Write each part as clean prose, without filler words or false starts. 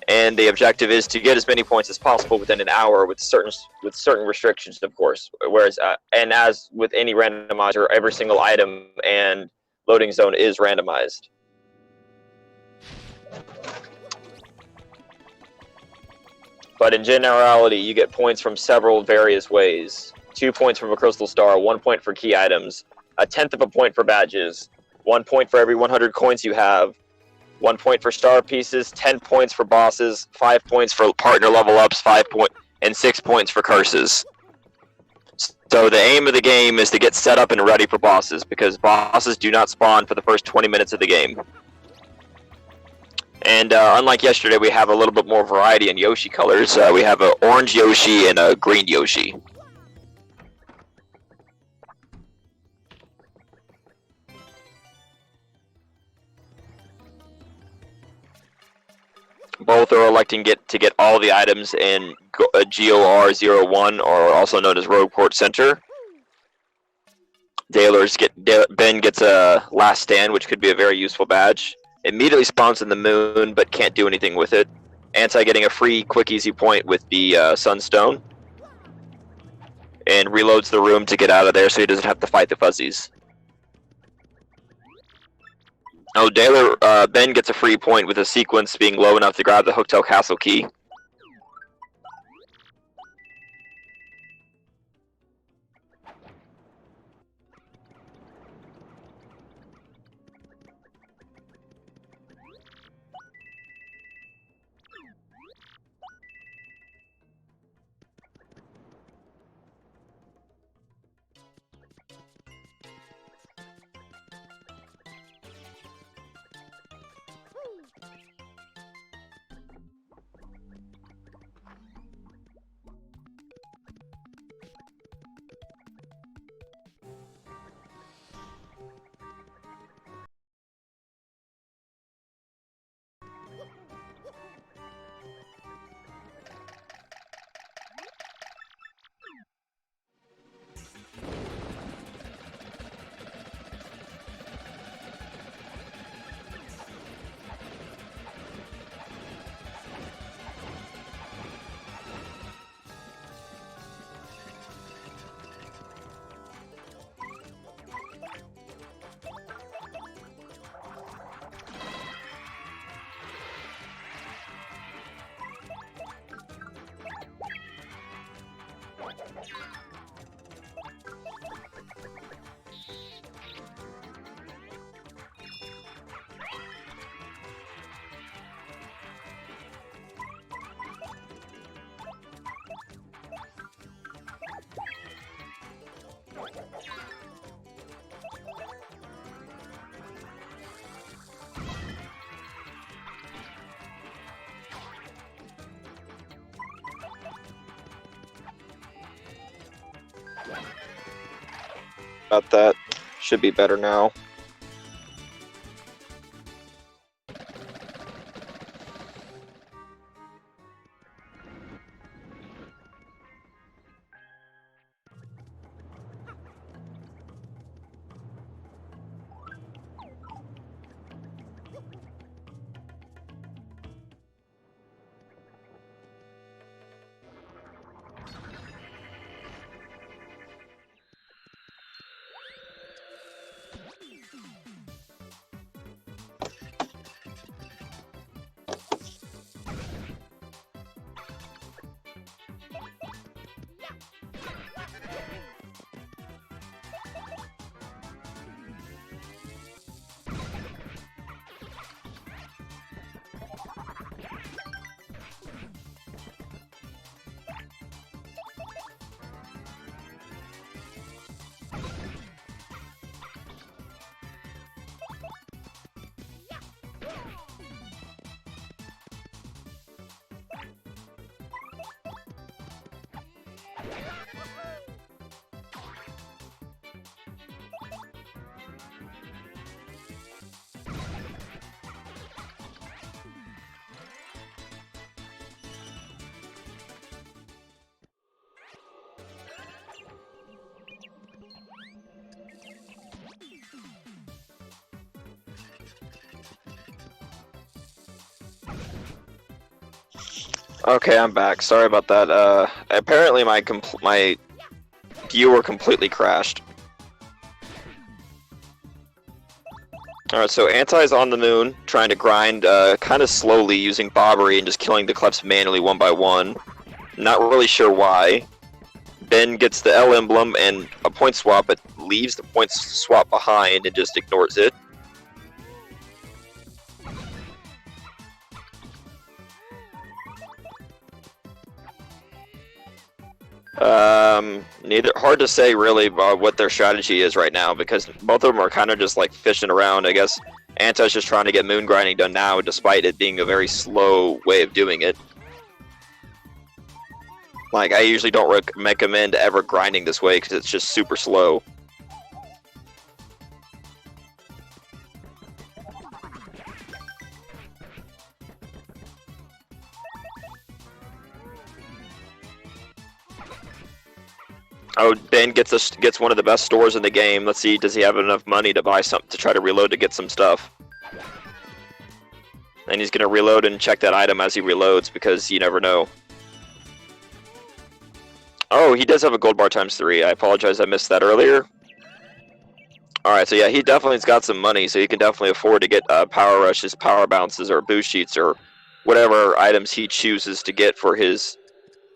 and the objective is to get as many points as possible within an hour with certain restrictions, of course. Whereas, and as with any randomizer, every single item and loading zone is randomized. But in generality, you get points from several various ways. 2 points from a crystal star, 1 point for key items, 1/10 of a point for badges, 1 point for every 100 coins you have, 1 point for star pieces, 10 points for bosses, 5 points for partner level ups, and 6 points for curses. So the aim of the game is to get set up and ready for bosses, because bosses do not spawn for the first 20 minutes of the game. And unlike yesterday, we have a little bit more variety in Yoshi colors. We have an orange Yoshi and a green Yoshi. Both are electing to get all the items in GOR01, or also known as Rogueport Center. Ben gets a Last Stand, which could be a very useful badge. Immediately spawns in the moon, but can't do anything with it. Anti getting a free quick easy point with the Sunstone. And reloads the room to get out of there so he doesn't have to fight the fuzzies. Oh, Ben gets a free point with a sequence being low enough to grab the Hotel Castle key. About that. Should be better now. Okay, I'm back. Sorry about that. Apparently my viewer completely crashed. Alright, so Anti's on the moon, trying to grind kind of slowly using Bobbery and just killing the Kleps manually one by one. Not really sure why. Ben gets the L emblem and a point swap, but leaves the point swap behind and just ignores it. Hard to say really about what their strategy is right now, because both of them are kind of just like fishing around. I guess Anti's just trying to get moon grinding done now, despite it being a very slow way of doing it. Like, I usually don't recommend ever grinding this way because it's just super slow. Oh, Ben gets one of the best stores in the game. Let's see, does he have enough money to buy something to try to reload to get some stuff? And he's gonna reload and check that item as he reloads because you never know. Oh, he does have a gold bar ×3. I apologize, I missed that earlier. Alright, so yeah, he definitely's got some money, so he can definitely afford to get power rushes, power bounces, or boost sheets, or whatever items he chooses to get for his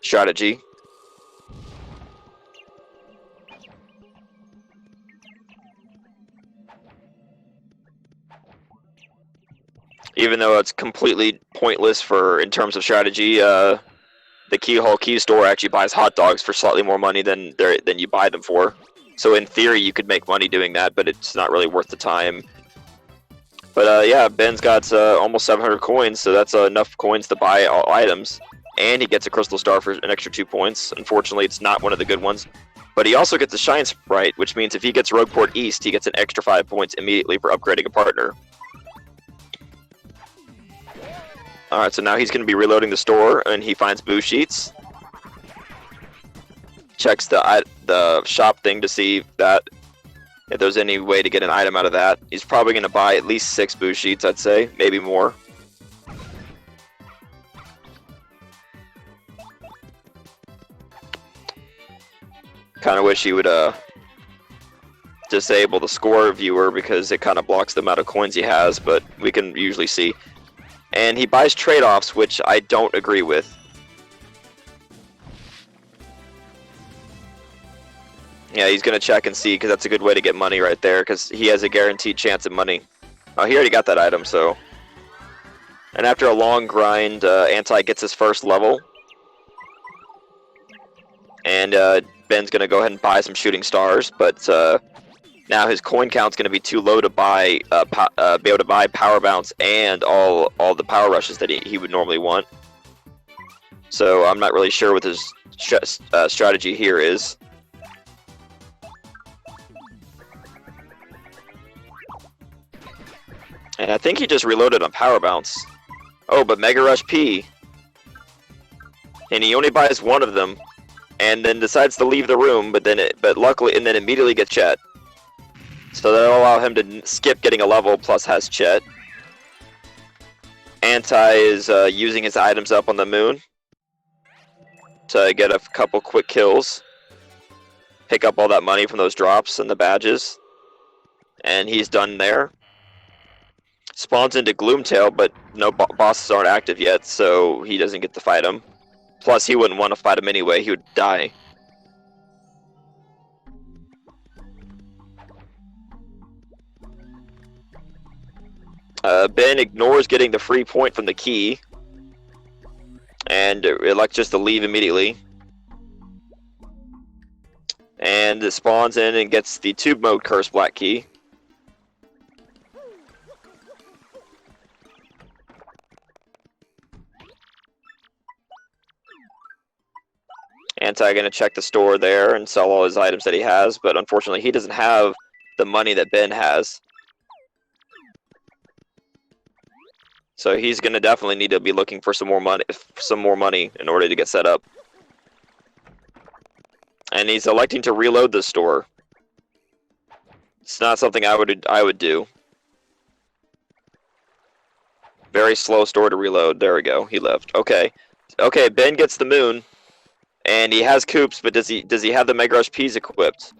strategy. Even though it's completely pointless in terms of strategy, the Keyhole Key store actually buys hot dogs for slightly more money than you buy them for. So in theory, you could make money doing that, but it's not really worth the time. But yeah, Ben's got almost 700 coins, so that's enough coins to buy all items. And he gets a Crystal Star for an extra 2 points. Unfortunately, it's not one of the good ones. But he also gets a Shine Sprite, which means if he gets Rogueport East, he gets an extra 5 points immediately for upgrading a partner. Alright, so now he's going to be reloading the store, and he finds boost sheets. Checks the shop thing to see if there's any way to get an item out of that. He's probably going to buy at least 6 boost sheets, I'd say, maybe more. Kind of wish he would disable the score viewer because it kind of blocks the amount of coins he has, but we can usually see. And he buys trade-offs, which I don't agree with. Yeah, he's going to check and see, because that's a good way to get money right there, because he has a guaranteed chance of money. Oh, he already got that item, so... And after a long grind, Anti gets his first level. And Ben's going to go ahead and buy some shooting stars, but now his coin count's going to be too low to buy, be able to buy power bounce and all the power rushes that he would normally want. So I'm not really sure what his strategy here is. And I think he just reloaded on power bounce. Oh, but Mega Rush P. And he only buys one of them, and then decides to leave the room. But luckily, and then immediately gets Chet. So that'll allow him to skip getting a level, plus has Chet. Anti is using his items up on the moon to get a couple quick kills. Pick up all that money from those drops and the badges. And he's done there. Spawns into Gloomtail, but no bosses aren't active yet, so he doesn't get to fight him. Plus, he wouldn't want to fight him anyway, he would die. Ben ignores getting the free point from the key, and elects just to leave immediately. And it spawns in and gets the Tube Mode Curse Black Key. Anti gonna check the store there and sell all his items that he has, but unfortunately he doesn't have the money that Ben has. So he's gonna definitely need to be looking for some more money in order to get set up. And he's electing to reload the store. It's not something I would do. Very slow store to reload. There we go. He left. Okay. Okay, Ben gets the moon, and he has coops, but does he have the Mega Rush P's equipped?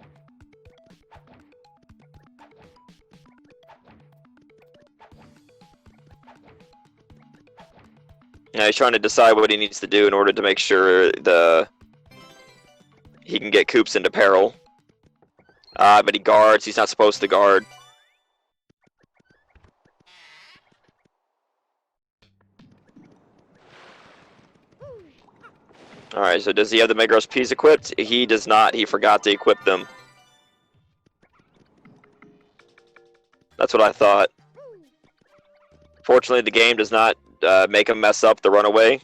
Now he's trying to decide what he needs to do in order to make sure he can get coops into peril. But he guards. He's not supposed to guard. Alright, so does he have the Mega Rush P's equipped? He does not. He forgot to equip them. That's what I thought. Fortunately, the game does not make him mess up the runaway.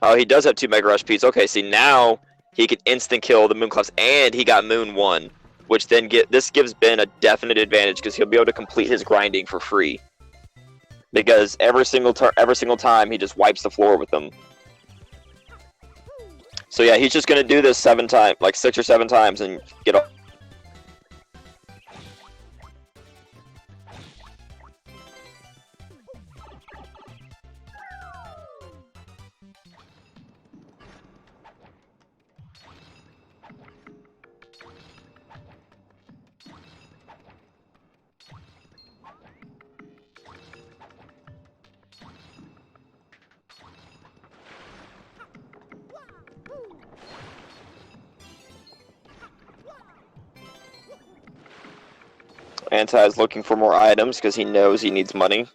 Oh, he does have 2 Mega Rush P's. Okay, see, now he can instant kill the Moonclaps, and he got Moon 1, which then this gives Ben a definite advantage because he'll be able to complete his grinding for free. Because every single time he just wipes the floor with them. So yeah, he's just gonna do this 7 times, like 6 or 7 times, and get off. Anti is looking for more items because he knows he needs money.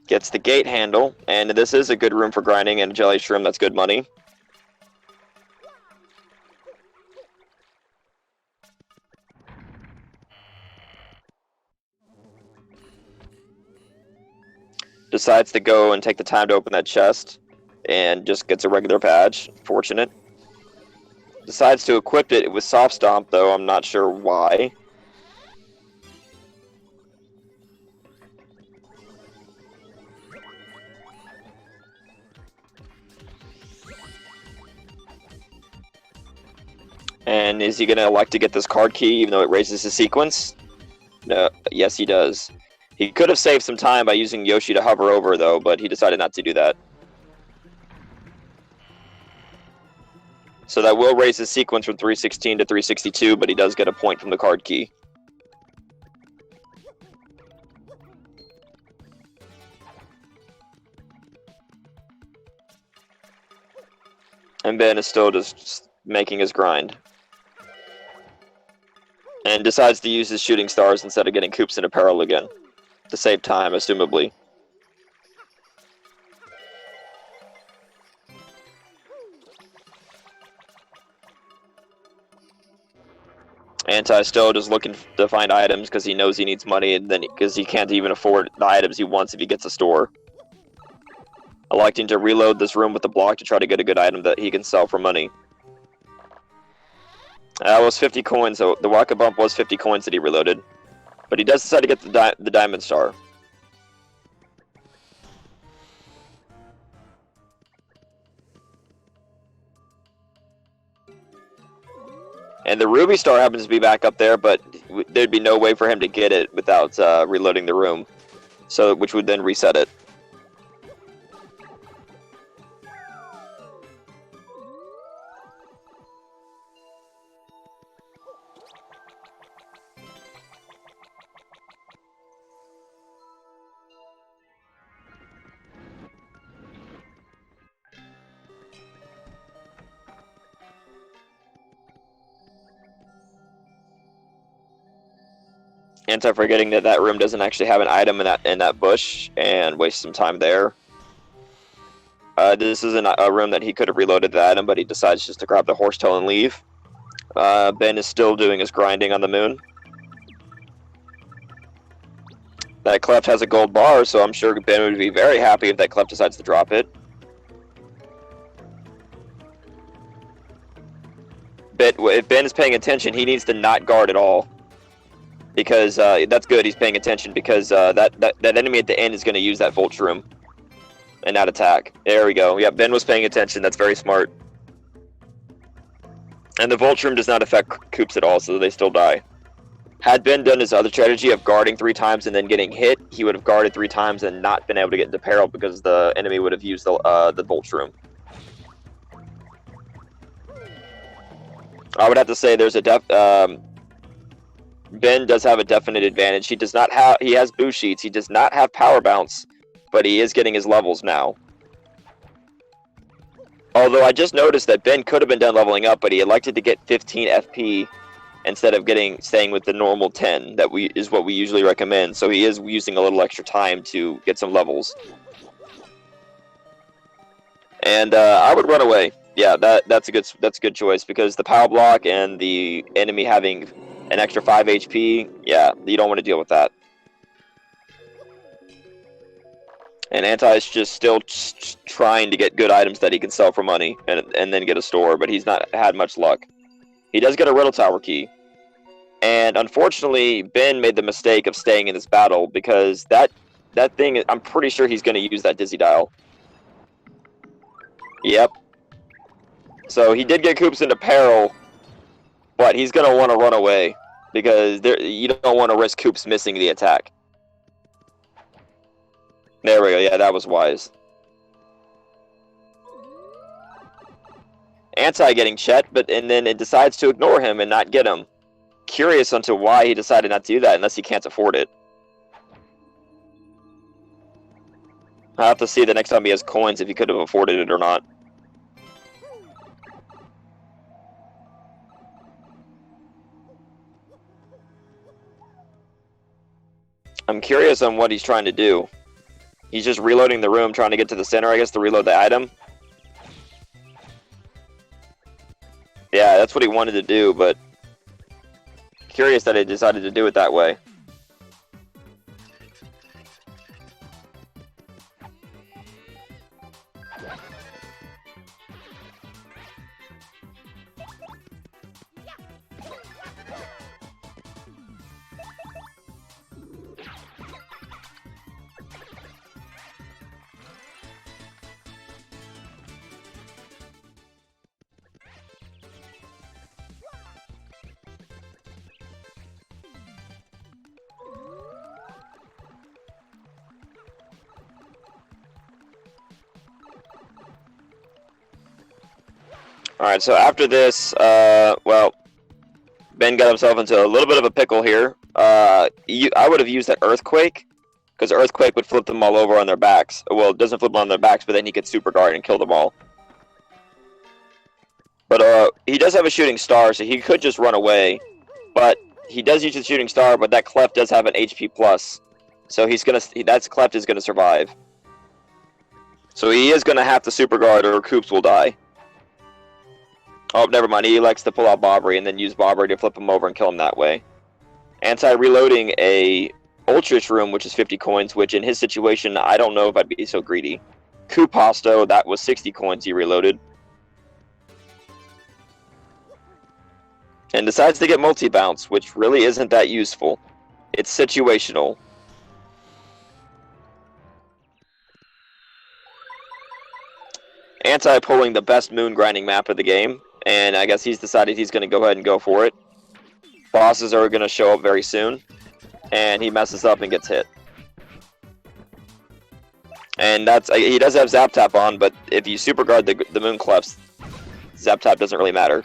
Gets the gate handle, and this is a good room for grinding, and a jelly shroom, that's good money. Decides to go and take the time to open that chest, and just gets a regular badge. Fortunate. Decides to equip it with Soft Stomp, though I'm not sure why. And is he going to elect to get this card key even though it raises his sequence? No. Yes, he does. He could have saved some time by using Yoshi to hover over, though, but he decided not to do that. So that will raise his sequence from 316 to 362, but he does get a point from the card key. And Ben is still just making his grind. And decides to use his shooting stars instead of getting coops into peril again. To save time, assumably. Anti still just looking to find items because he knows he needs money, and then because he can't even afford the items he wants if he gets a store. Electing to reload this room with a block to try to get a good item that he can sell for money. That was 50 coins, so the rocket bump was 50 coins that he reloaded. But he does decide to get the diamond star. And the ruby star happens to be back up there, but there'd be no way for him to get it without reloading the room, so which would then reset it. Anti forgetting that room doesn't actually have an item in that bush, and waste some time there. This is a room that he could have reloaded the item, but he decides just to grab the horsetail and leave. Ben is still doing his grinding on the moon. That cleft has a gold bar, so I'm sure Ben would be very happy if that cleft decides to drop it. But if Ben is paying attention, he needs to not guard at all. Because that's good, he's paying attention, because that enemy at the end is going to use that Volt Shroom. and not attack. There we go. Yeah, Ben was paying attention. That's very smart. And the Vulture Room does not affect Koops at all, so they still die. Had Ben done his other strategy of guarding 3 times and then getting hit, he would have guarded 3 times and not been able to get into peril because the enemy would have used the Vulture Room. I would have to say there's a Ben does have a definite advantage. He does not have. He has boost sheets. He does not have power bounce, but he is getting his levels now. Although I just noticed that Ben could have been done leveling up, but he elected to get 15 FP instead of staying with the normal 10 that is what we usually recommend. So he is using a little extra time to get some levels. And I would run away. Yeah, that's a good choice because the power block and the enemy having an extra 5 HP, yeah, you don't want to deal with that. And Anti is just still trying to get good items that he can sell for money and then get a store, but he's not had much luck. He does get a Riddle Tower key. And unfortunately, Ben made the mistake of staying in this battle because that thing, I'm pretty sure he's going to use that Dizzy Dial. Yep. So he did get Koops into peril, but he's going to want to run away because you don't want to risk Koops missing the attack. There we go. Yeah, that was wise. Anti getting Chet, and then it decides to ignore him and not get him. Curious onto why he decided not to do that unless he can't afford it. I'll have to see the next time he has coins if he could have afforded it or not. I'm curious on what he's trying to do. He's just reloading the room, trying to get to the center, I guess, to reload the item. Yeah, that's what he wanted to do, but curious that he decided to do it that way. Alright, so after this, well, Ben got himself into a little bit of a pickle here. I would have used that Earthquake, because Earthquake would flip them all over on their backs. Well, it doesn't flip them on their backs, but then he could Super Guard and kill them all. But he does have a Shooting Star, so he could just run away. But he does use the Shooting Star, but that Cleft does have an HP plus. So that Cleft is going to survive. So he is going to have to Super Guard or Koops will die. Oh, never mind. He likes to pull out Bobbery and then use Bobbery to flip him over and kill him that way. Anti-reloading a Ultrish room, which is 50 coins, which in his situation, I don't know if I'd be so greedy. Koopasto, that was 60 coins he reloaded. And decides to get multi-bounce, which really isn't that useful. It's situational. Anti pulling the best moon grinding map of the game, and I guess he's decided he's going to go ahead and go for it. Bosses are going to show up very soon, and he messes up and gets hit. And he does have Zap Tap on, but if you Super Guard the moon clefts, Zap Tap doesn't really matter.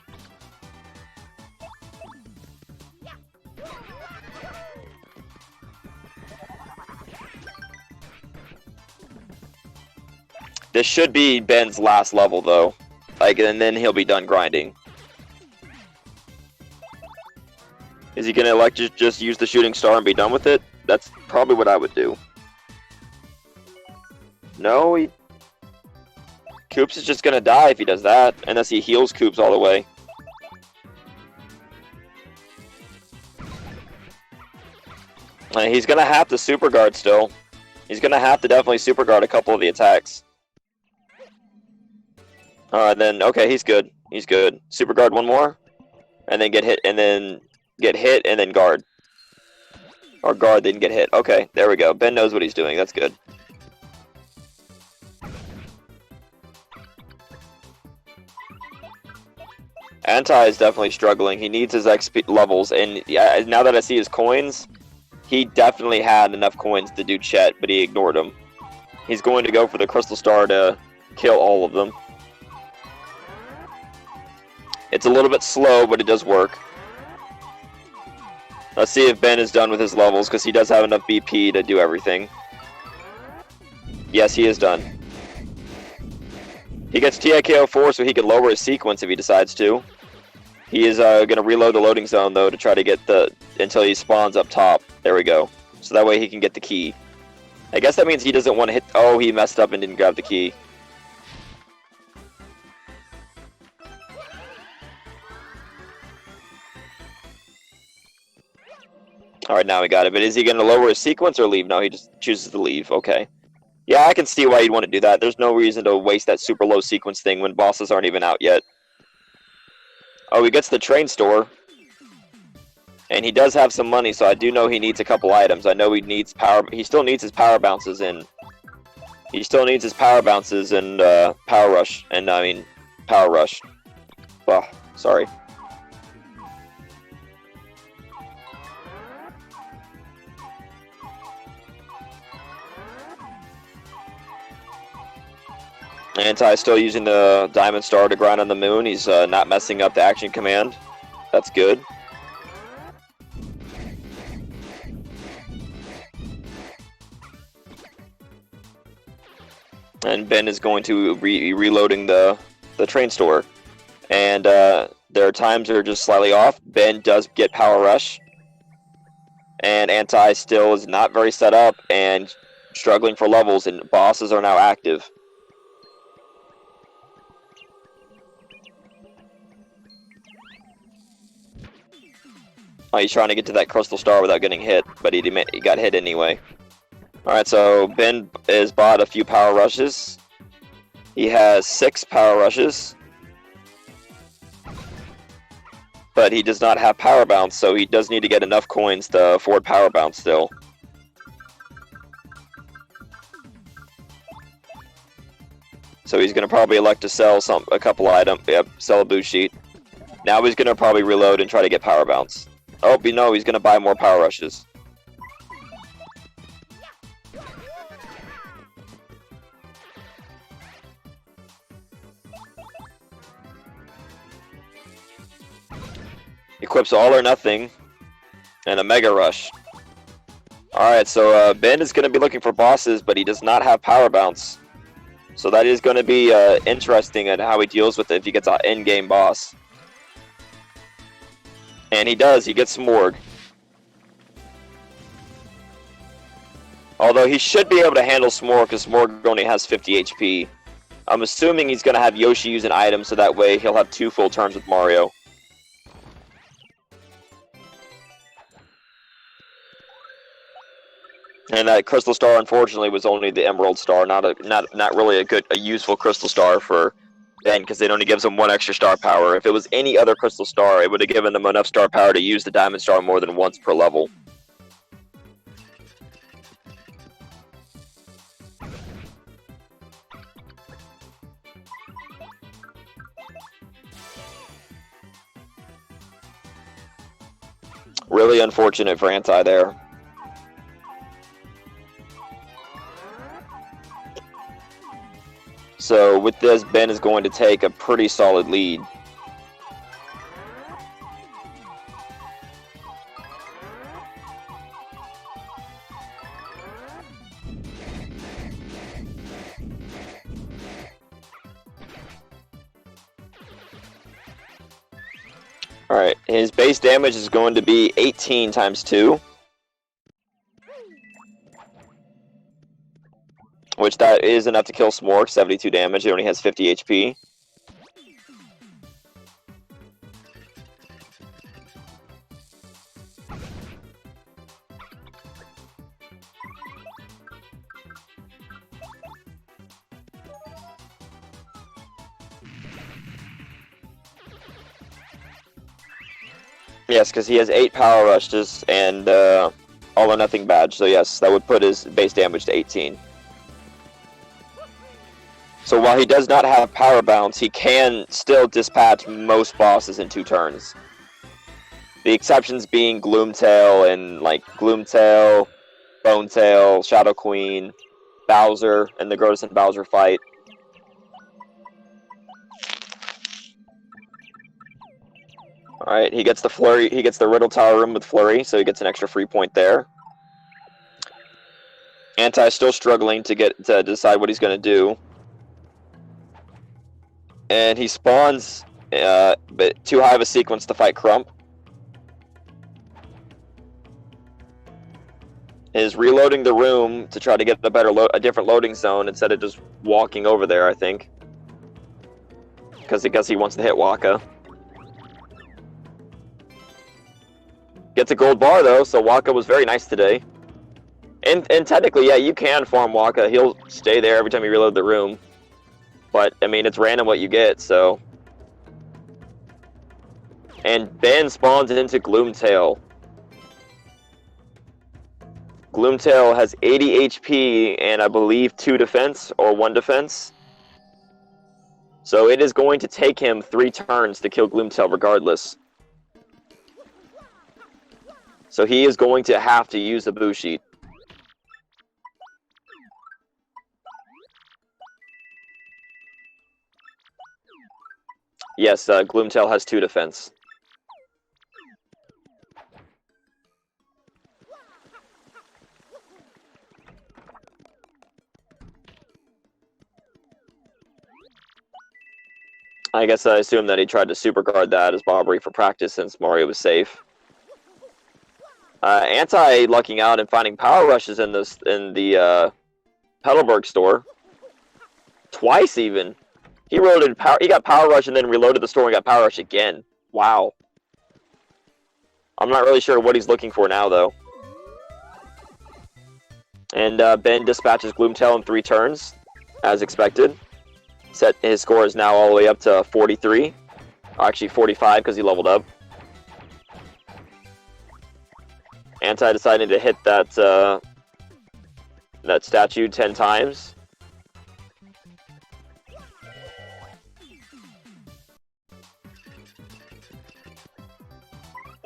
This should be Ben's last level, though. And then he'll be done grinding. Is he gonna just use the Shooting Star and be done with it? That's probably what I would do. No, Koops is just gonna die if he does that, unless he heals Koops all the way. He's gonna have to Super Guard still. He's gonna have to definitely Super Guard a couple of the attacks. Alright, then, okay, he's good. He's good. Super Guard one more, and then get hit, and then guard. Or guard, then get hit. Okay, there we go. Ben knows what he's doing. That's good. Anti is definitely struggling. He needs his XP levels, and now that I see his coins, he definitely had enough coins to do Chet, but he ignored them. He's going to go for the Crystal Star to kill all of them. It's a little bit slow, but it does work. Let's see if Ben is done with his levels, because he does have enough BP to do everything. Yes, he is done. He gets TIKO4 so he can lower his sequence if he decides to. He is going to reload the loading zone, though, to try to get until he spawns up top. There we go. So that way he can get the key. I guess that means he doesn't want to hit... Oh, he messed up and didn't grab the key. Alright, now we got it. But is he going to lower his sequence or leave? No, he just chooses to leave. Okay. Yeah, I can see why you'd want to do that. There's no reason to waste that super low sequence thing when bosses aren't even out yet. Oh, he gets the train store. And he does have some money, so I do know he needs a couple items. I know he needs power... He still needs his power bounces and... He still needs his power bounces and power rush. And, I mean, power rush. Well, sorry. Anti still using the Diamond Star to grind on the moon. He's not messing up the action command. That's good. And Ben is going to be reloading the train store. And their times are just slightly off. Ben does get Power Rush. And Anti still is not very set up and struggling for levels, and bosses are now active. Oh, he's trying to get to that Crystal Star without getting hit, but he got hit anyway. Alright, so Ben has bought a few Power Rushes. He has 6 Power Rushes. But he does not have Power Bounce, so he does need to get enough coins to afford Power Bounce still. So he's going to probably elect to sell a couple items. Yep, sell a boost sheet. Now he's going to probably reload and try to get Power Bounce. Oh, no, he's going to buy more Power Rushes. Equips All or Nothing and a Mega Rush. Alright, so Ben is going to be looking for bosses, but he does not have Power Bounce. So that is going to be interesting in how he deals with it if he gets an in-game boss. And he does, he gets Smorg. Although he should be able to handle Smorg because Smorg only has 50 HP. I'm assuming he's going to have Yoshi use an item so that way he'll have 2 full turns with Mario. And that Crystal Star, unfortunately, was only the Emerald Star, not really a useful Crystal Star for Ben, because it only gives him 1 extra star power. If it was any other Crystal Star, it would have given them enough star power to use the Diamond Star more than once per level. Really unfortunate for Anti there. So with this, Ben is going to take a pretty solid lead. Alright, his base damage is going to be 18 times 2. Which that is enough to kill Smorg, 72 damage. He only has 50 HP. Yes, because he has 8 Power Rushes and All or Nothing badge. So yes, that would put his base damage to 18. So while he does not have power bounce, he can still dispatch most bosses in 2 turns. The exceptions being Gloomtail and like Gloomtail, Bonetail, Shadow Queen, Bowser, and the Grotus and Bowser fight. Alright, he gets the Flurry, he gets the Riddle Tower room with Flurry, so he gets an extra free point there. Anti still struggling to decide what he's gonna do. And he spawns but too high of a sequence to fight Crump. Is reloading the room to try to get a different loading zone instead of just walking over there, I think. Because he wants to hit Waka. Gets a gold bar though, so Waka was very nice today. And technically, yeah, you can farm Waka. He'll stay there every time you reload the room. But, I mean, it's random what you get, so... And Ben spawns into Gloomtail. Gloomtail has 80 HP and I believe 2 defense, or 1 defense. So it is going to take him 3 turns to kill Gloomtail regardless. So he is going to have to use the Boo Sheet. Yes, Gloomtail has 2 defense. I guess I assume that he tried to super guard that as Bobbery for practice since Mario was safe. Anti lucking out and finding power rushes in the Petalburg store. Twice even. He got power rush and then reloaded the store and got power rush again. Wow. I'm not really sure what he's looking for now though. And Ben dispatches Gloomtail in 3 turns, as expected. His score is now all the way up to 43. Actually 45 because he leveled up. Anti decided to hit that statue 10 times.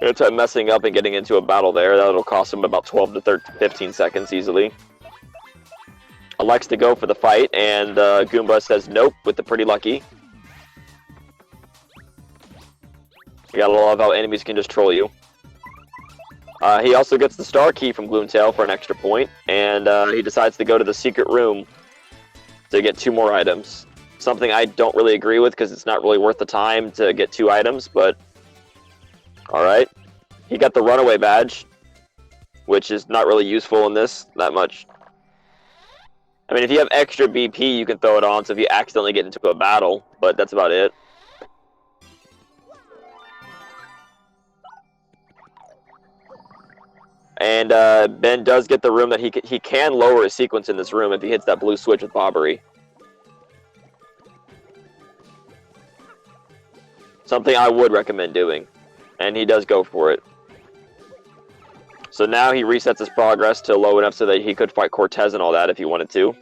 Anti messing up and getting into a battle there. That'll cost him about 12 to 15 seconds easily. Elects to go for the fight, and Goomba says nope with the Pretty Lucky. You gotta love how enemies can just troll you. He also gets the star key from Gloomtail for an extra point, and he decides to go to the secret room to get 2 more items. Something I don't really agree with because it's not really worth the time to get 2 items, but alright. He got the runaway badge, which is not really useful in this that much. I mean, if you have extra BP, you can throw it on, so if you accidentally get into a battle, but that's about it. And Ben does get the room that he can lower his sequence in this room if he hits that blue switch with Bobbery. Something I would recommend doing. And he does go for it. So now he resets his progress to low enough so that he could fight Cortez and all that if he wanted to.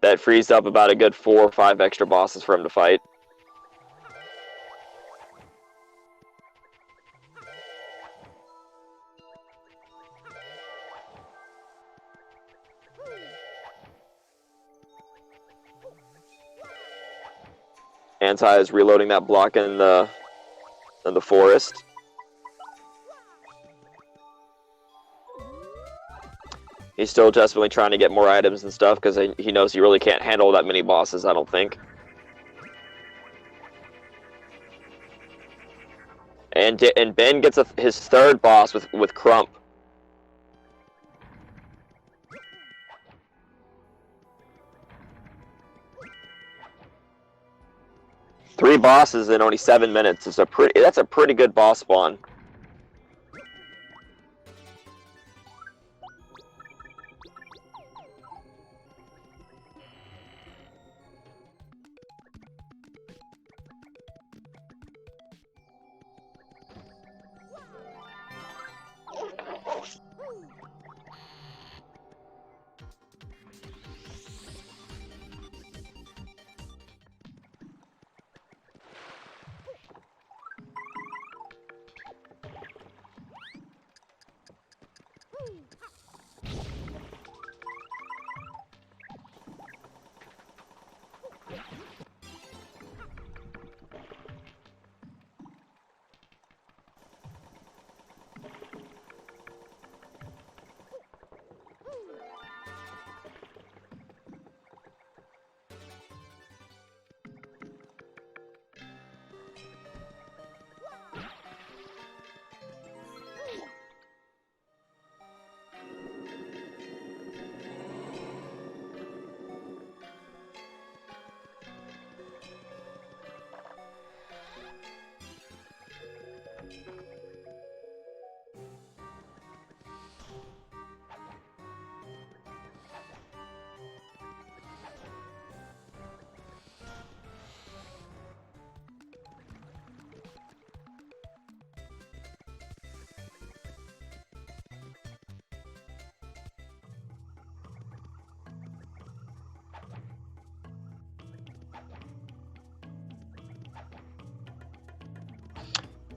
That frees up about a good 4 or 5 extra bosses for him to fight. Anti is reloading that block in the forest. He's still desperately trying to get more items and stuff because he knows he really can't handle that many bosses, I don't think. And Ben gets his 3rd boss with Crump. Three bosses in only 7 minutes is that's a pretty good boss spawn.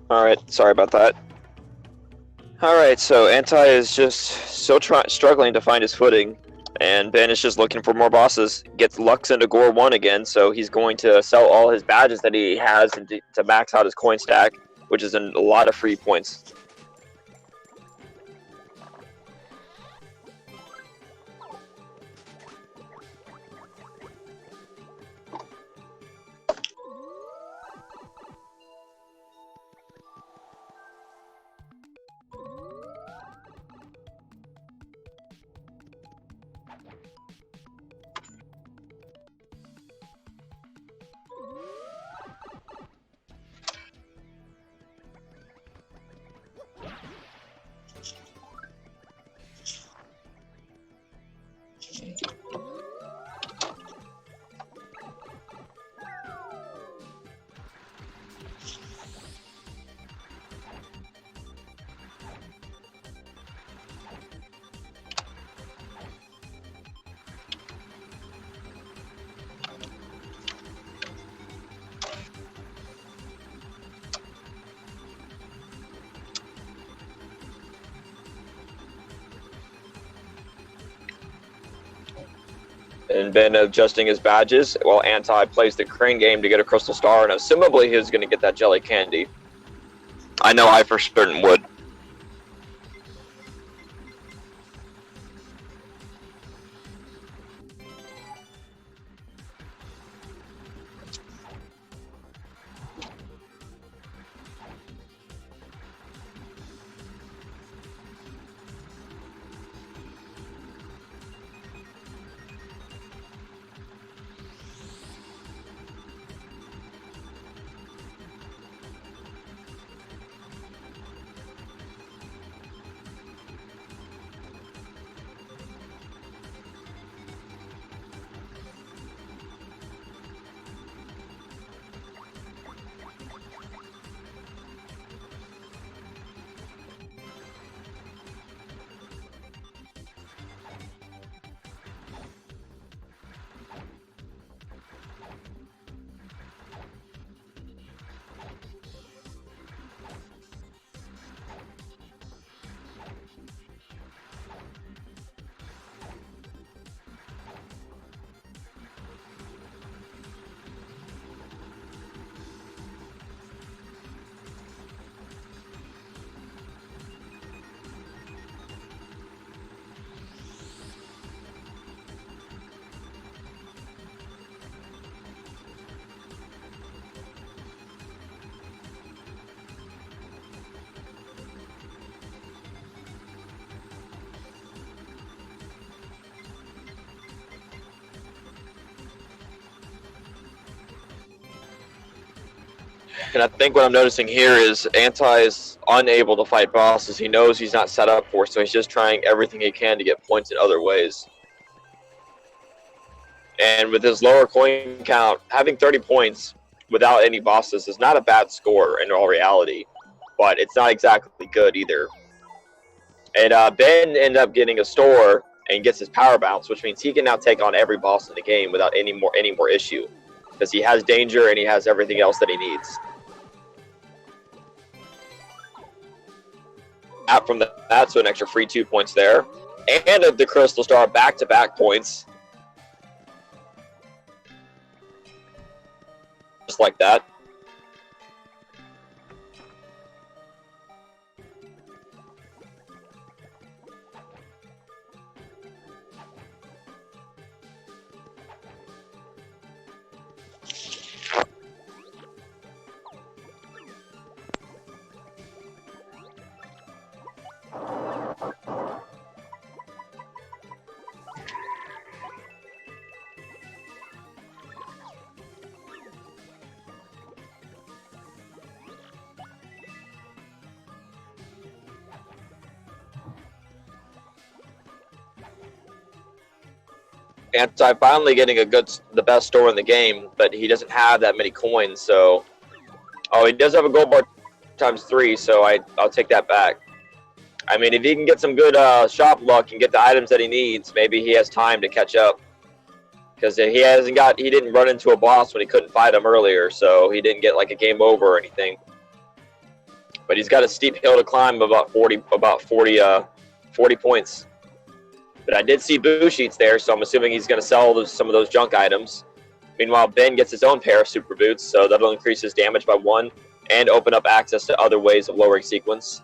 Alright, sorry about that. Alright, so Anti is just still struggling to find his footing, and Ben is just looking for more bosses. Gets Lux into Gore 1 again, so he's going to sell all his badges that he has to max out his coin stack, which is a lot of free points. And Ben adjusting his badges while Anti plays the crane game to get a crystal star, and assumably he's going to get that jelly candy. I know I for certain would. And I think what I'm noticing here is Anti is unable to fight bosses he knows he's not set up for, so he's just trying everything he can to get points in other ways. And with his lower coin count, having 30 points without any bosses is not a bad score in all reality, but it's not exactly good either. And Ben ended up getting a store and gets his power bounce, which means he can now take on every boss in the game without any more issue, because he has danger and he has everything else that he needs. Out from that, so an extra free 2 points there, and the crystal star back-to-back points, just like that. Anti finally getting the best store in the game, but he doesn't have that many coins. So, he does have a gold bar ×3, so I'll take that back. I mean, if he can get some good shop luck and get the items that he needs, maybe he has time to catch up. Because he didn't run into a boss when he couldn't fight him earlier, so he didn't get like a game over or anything. But he's got a steep hill to climb, about 40 points. But I did see boo sheets there, so I'm assuming he's going to sell some of those junk items. Meanwhile, Ben gets his own pair of super boots, so that'll increase his damage by 1 and open up access to other ways of lowering sequence.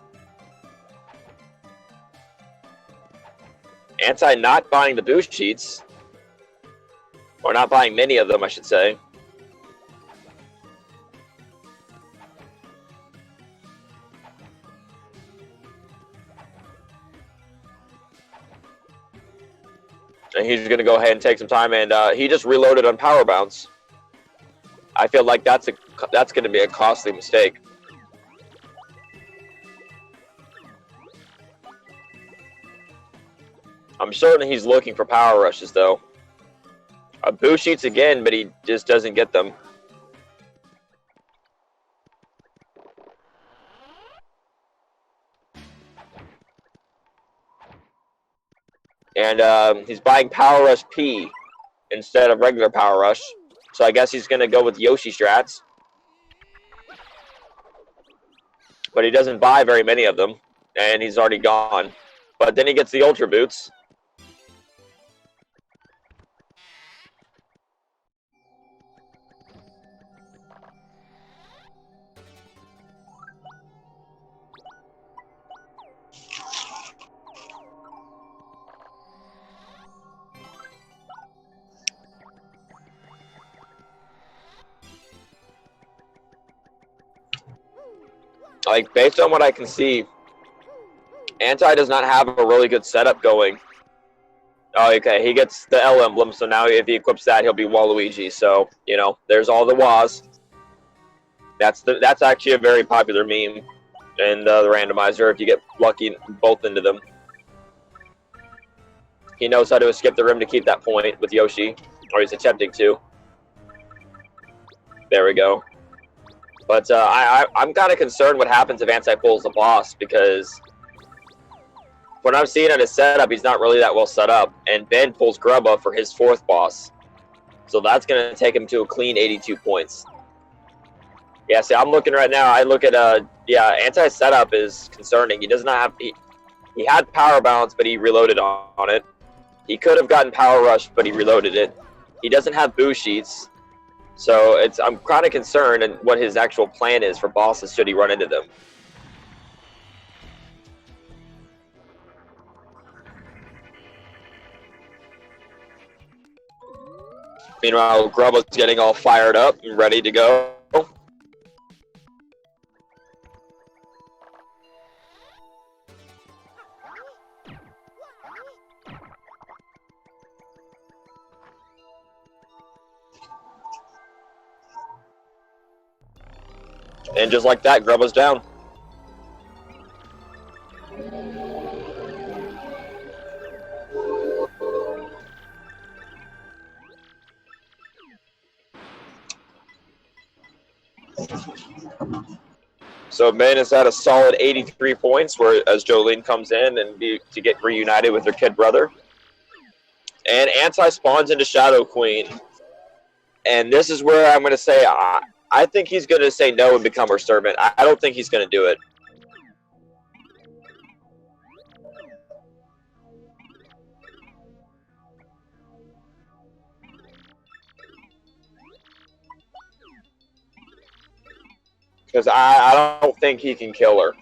Anti not buying the boo sheets, or not buying many of them, I should say. And he's going to go ahead and take some time, and he just reloaded on power bounce. I feel like that's going to be a costly mistake. I'm certain he's looking for power rushes, though. Boo sheets again, but he just doesn't get them. And he's buying Power Rush P instead of regular Power Rush. So I guess he's going to go with Yoshi strats. But he doesn't buy very many of them, and he's already gone. But then he gets the Ultra Boots. Like, based on what I can see, Anti does not have a really good setup going. Oh, okay, he gets the L emblem, so now if he equips that, he'll be Waluigi. So, you know, there's all the Waz. That's actually a very popular meme in the randomizer, if you get lucky both into them. He knows how to skip the rim to keep that point with Yoshi, or he's attempting to. There we go. But I'm kind of concerned what happens if Anti pulls the boss, because when I'm seeing on his setup, he's not really that well set up. And Ben pulls Grubba for his 4th boss. So that's going to take him to a clean 82 points. Yeah, see, I'm looking right now. I look at, yeah, Anti's setup is concerning. He does not have, he had power balance, but he reloaded on it. He could have gotten power rush, but he reloaded it. He doesn't have boo sheets. So I'm kind of concerned in what his actual plan is for bosses should he run into them. Meanwhile, Grubba's getting all fired up and ready to go. And just like that, Grubba's down. So Ben is at a solid 83 points, as Jolene comes in and to get reunited with her kid brother. And Anti spawns into Shadow Queen. And this is where I'm going to say, I think he's going to say no and become her servant. I don't think he's going to do it. Because I don't think he can kill her.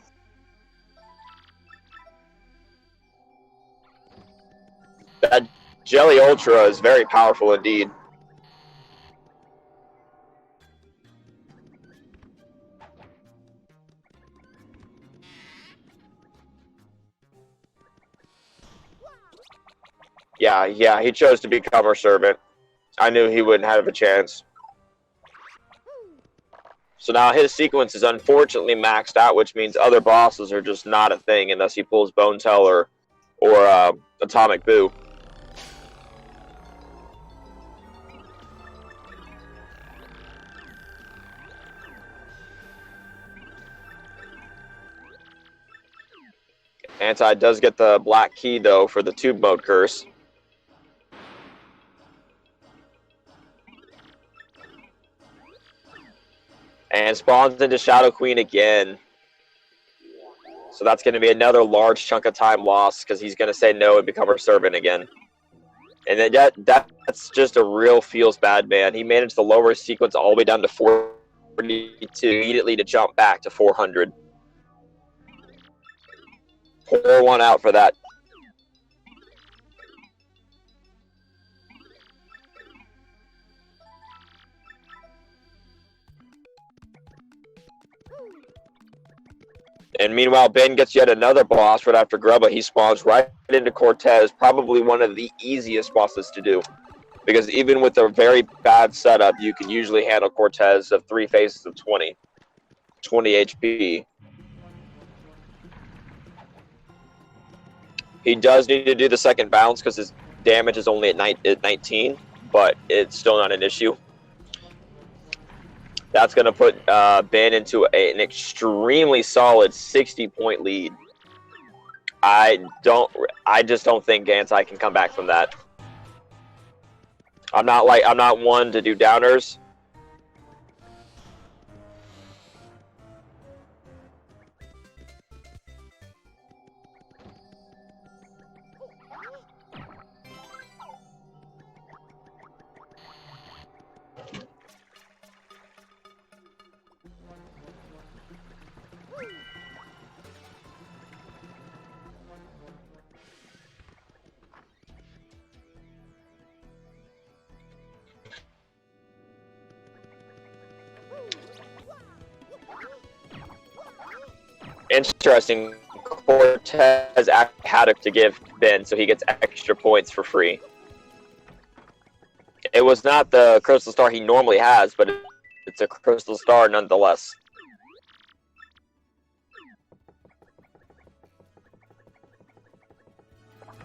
That Jelly Ultra is very powerful indeed. Yeah, he chose to become her servant. I knew he wouldn't have a chance. So now his sequence is unfortunately maxed out, which means other bosses are just not a thing unless he pulls Bone Teller or Atomic Boo. Anti does get the black key, though, for the tube mode curse. And spawns into Shadow Queen again. So that's going to be another large chunk of time lost because he's going to say no and become our servant again. And that's just a real feels bad man. He managed to lower his sequence all the way down to 42 immediately to jump back to 400. Pour one out for that. And meanwhile, Ben gets yet another boss right after Grubba. He spawns right into Cortez, probably one of the easiest bosses to do. Because even with a very bad setup, you can usually handle Cortez of 3 faces of 20 HP. He does need to do the second bounce because his damage is only at 19, but it's still not an issue. That's going to put Ben into an extremely solid 60-point lead. I just don't think Anti can come back from that. I'm not one to do downers. Interesting. Cortez had to give Ben, so he gets extra points for free. It was not the crystal star he normally has, but it's a crystal star nonetheless.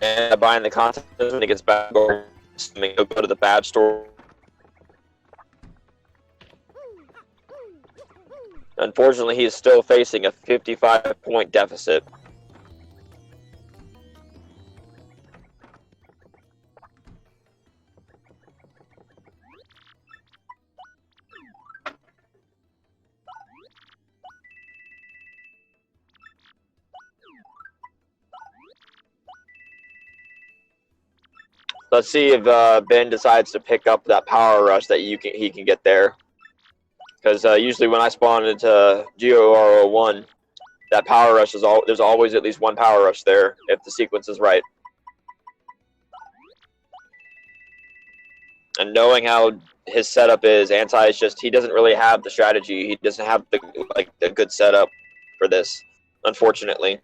And buying the content when he gets back, he'll go to the badge store. Unfortunately, he is still facing a 55-point deficit. Let's see if Ben decides to pick up that power rush that he can get there. Because usually when I spawn into GOR01, that power rush is there's always at least one power rush there if the sequence is right. And knowing how his setup is, Anti is just, he doesn't really have the strategy. He doesn't have the good setup for this, unfortunately.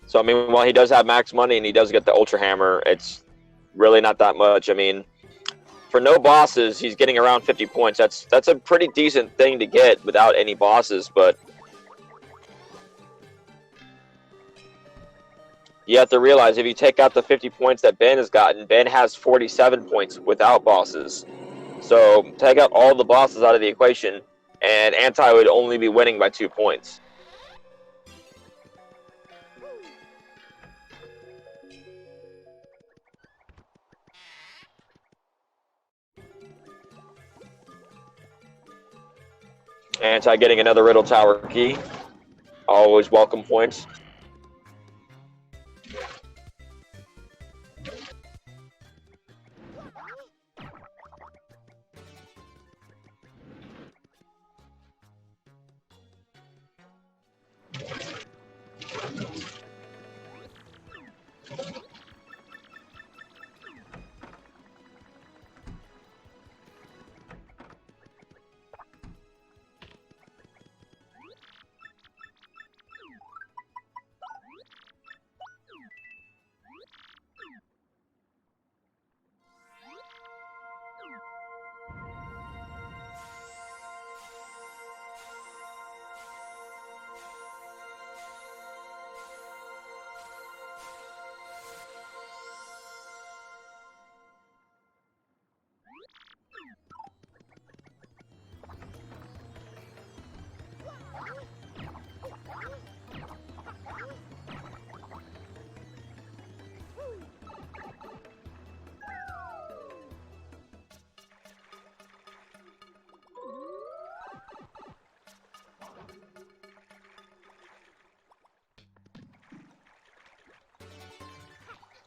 So, I mean, while he does have max money and he does get the Ultra Hammer, it's really not that much. I mean, for no bosses, he's getting around 50 points. That's a pretty decent thing to get without any bosses, but you have to realize if you take out the 50 points that Ben has gotten, Ben has 47 points without bosses. So take out all the bosses out of the equation, and Anti would only be winning by 2 points. Anti getting another Riddle Tower key. Always welcome points.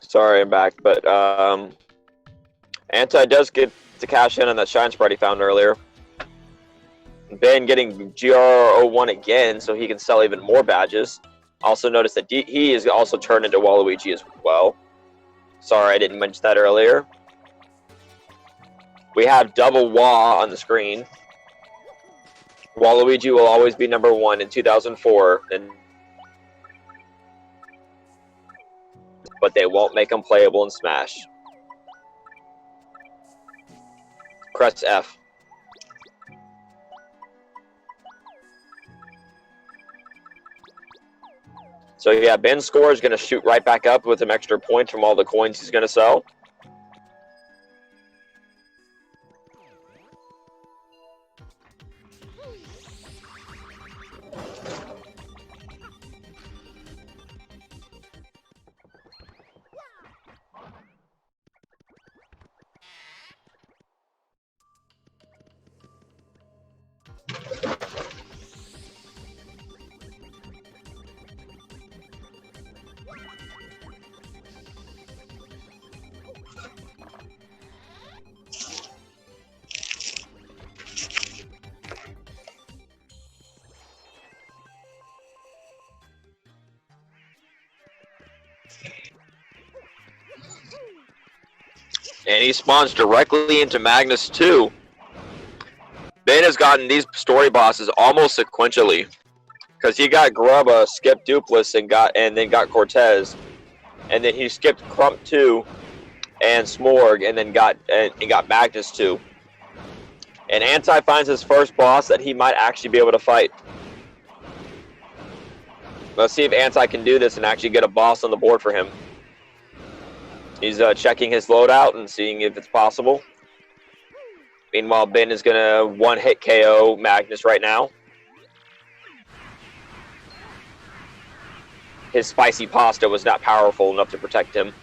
Sorry, I'm back, but Anti does get to cash in on that shine sprite he found earlier. Ben getting GR01 again, so he can sell even more badges. Also notice that he is also turned into Waluigi as well. Sorry, I didn't mention that earlier. We have double Wah on the screen. Waluigi will always be number 1 in 2004, but they won't make him playable in Smash. Press F. So yeah, Ben's score is going to shoot right back up with some extra points from all the coins he's going to sell. And he spawns directly into Magnus 2. Ben has gotten these story bosses almost sequentially, because he got Grubba, skipped Dupless, and then got Cortez, and then he skipped Crump 2 and Smorg, and then got Magnus 2. And Anti finds his first boss that he might actually be able to fight. Let's see if Anti can do this and actually get a boss on the board for him. He's checking his loadout and seeing if it's possible. Meanwhile, Ben is going to one-hit KO Magnus right now. His spicy pasta was not powerful enough to protect him.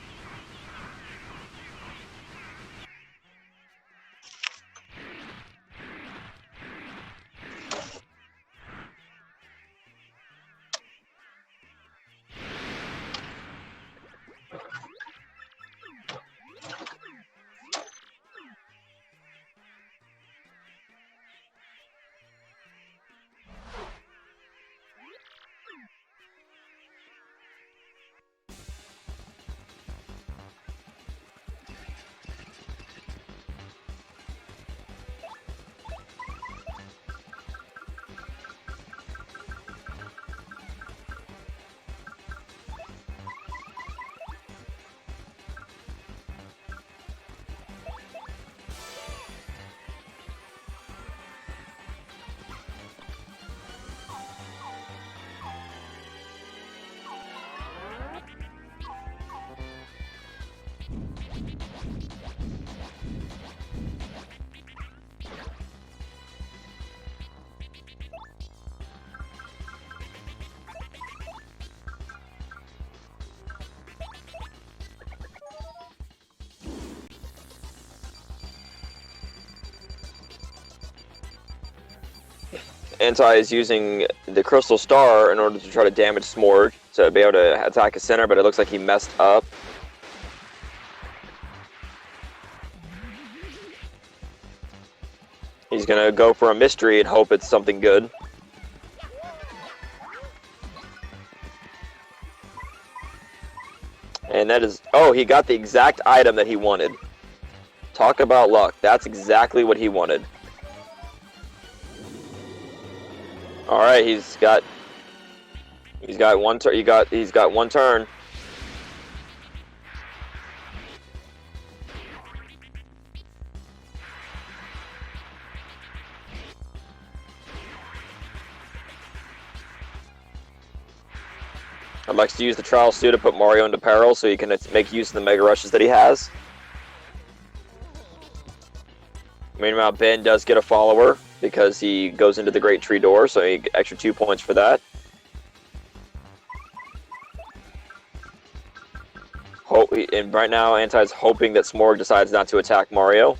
Anti is using the Crystal Star in order to try to damage Smorg to be able to attack his center, but it looks like he messed up. He's going to go for a mystery and hope it's something good. And that is... Oh, he got the exact item that he wanted. Talk about luck. That's exactly what he wanted. All right, he's got one turn. He's got one turn. I'd like to use the Trial Suit to put Mario into peril so he can make use of the Mega Rushes that he has. Meanwhile, Ben does get a follower because he goes into the Great Tree Door, so he gets extra 2 points for that. And right now, Anti's hoping that Smorg decides not to attack Mario.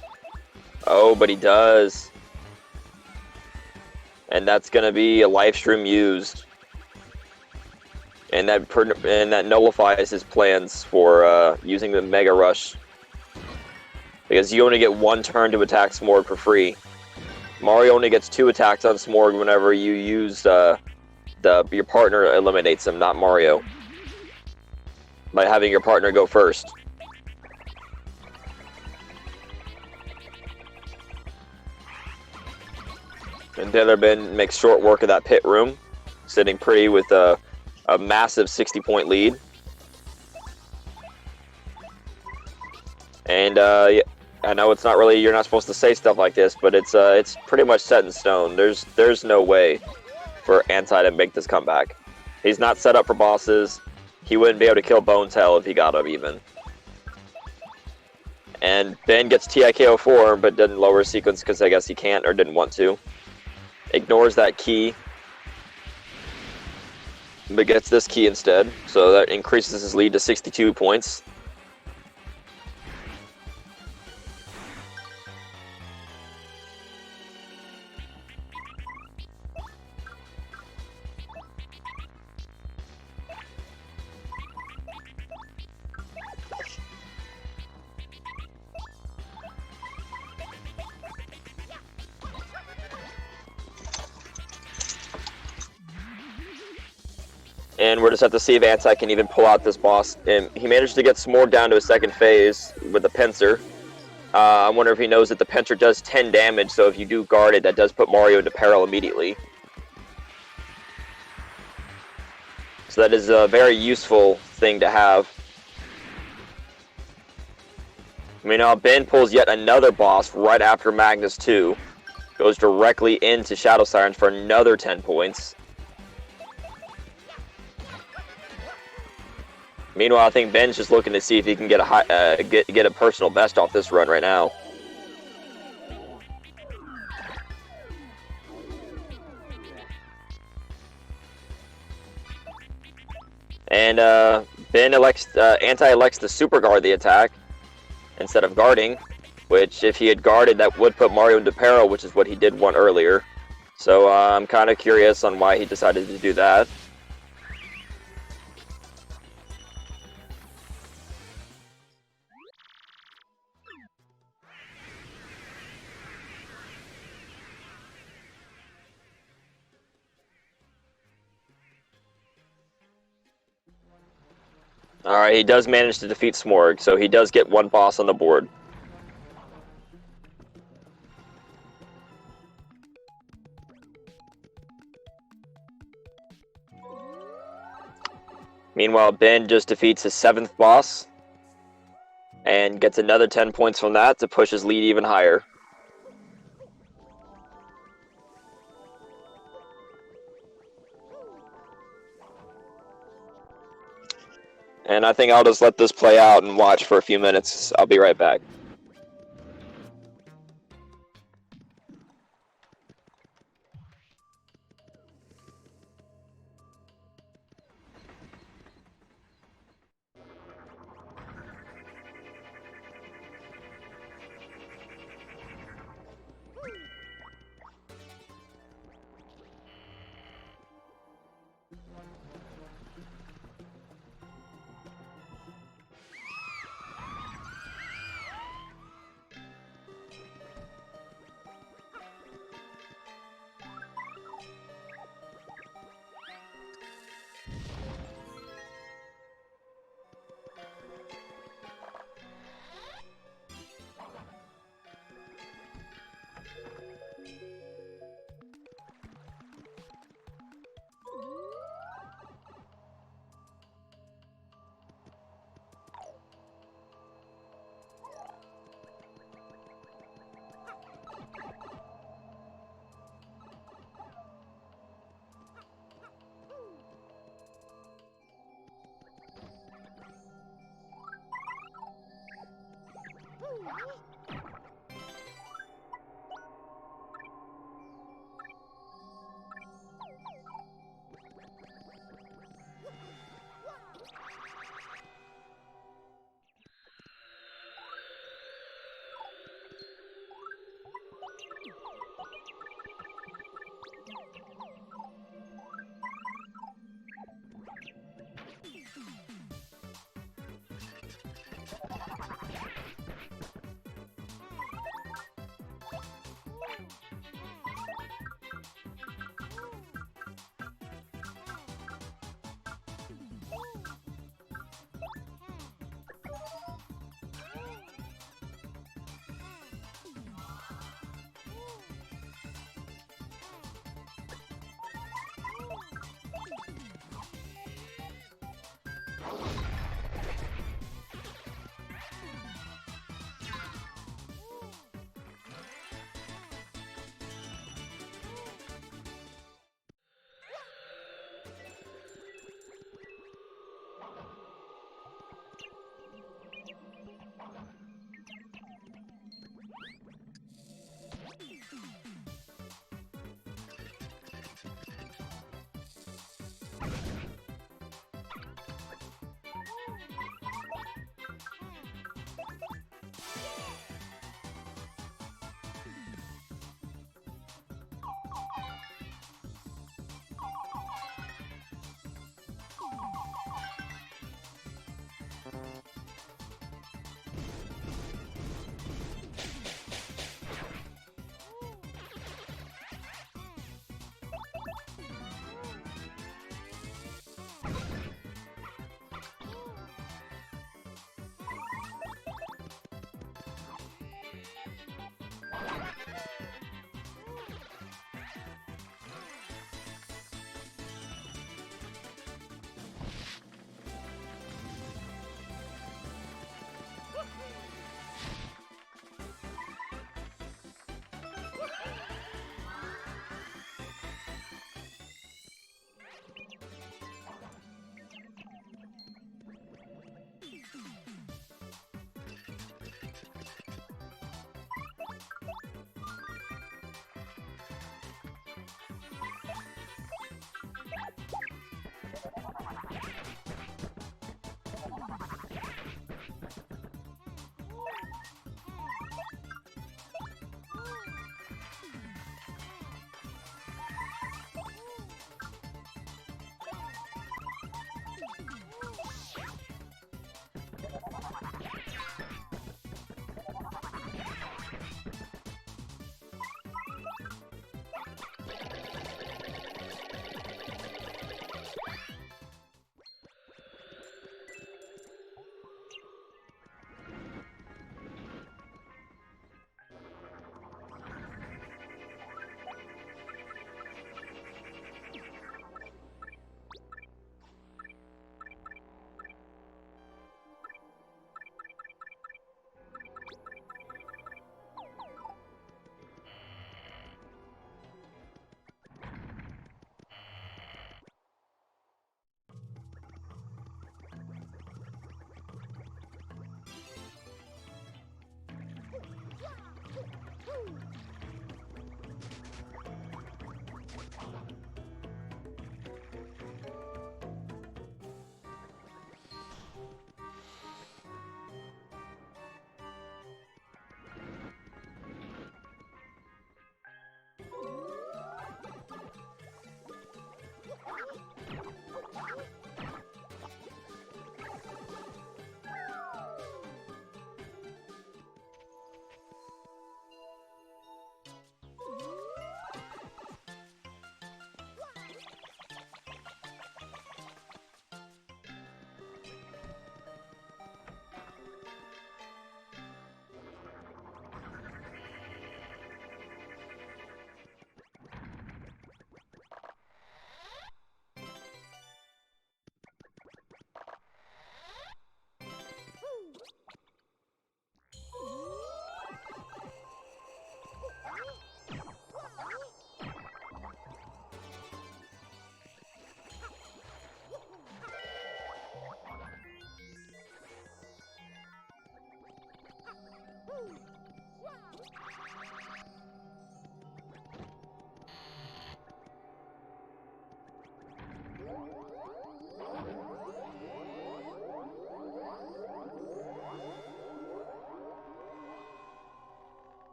Oh, but he does. And that's going to be a live stream used. and that nullifies his plans for using the Mega Rush, because you only get one turn to attack Smorg for free. Mario only gets 2 attacks on Smorg whenever you use your partner eliminates him, not Mario, by having your partner go first. And dalerben makes short work of that pit room, sitting pretty with a massive 60-point lead. And I know it's not really, you're not supposed to say stuff like this, but it's pretty much set in stone. There's no way for Anti to make this comeback. He's not set up for bosses. He wouldn't be able to kill Bonetail if he got him even. And Ben gets TIKO4, but didn't lower his sequence because I guess he can't or didn't want to. Ignores that key, but gets this key instead, so that increases his lead to 62 points. And we're just have to see if Anti can even pull out this boss. And he managed to get Smorg down to a second phase with the pincer. I wonder if he knows that the pincer does 10 damage, so if you do guard it, that does put Mario into peril immediately. So that is a very useful thing to have. Meanwhile, Ben pulls yet another boss right after Magnus 2. Goes directly into Shadow Sirens for another 10 points. Meanwhile, I think Ben's just looking to see if he can get a personal best off this run right now. And Anti elects to super guard the attack instead of guarding, which if he had guarded, that would put Mario into peril, which is what he did one earlier. So I'm kind of curious on why he decided to do that. Alright, he does manage to defeat Smorg, so he does get one boss on the board. Meanwhile, Ben just defeats his 7th boss and gets another 10 points from that to push his lead even higher. And I think I'll just let this play out and watch for a few minutes. I'll be right back.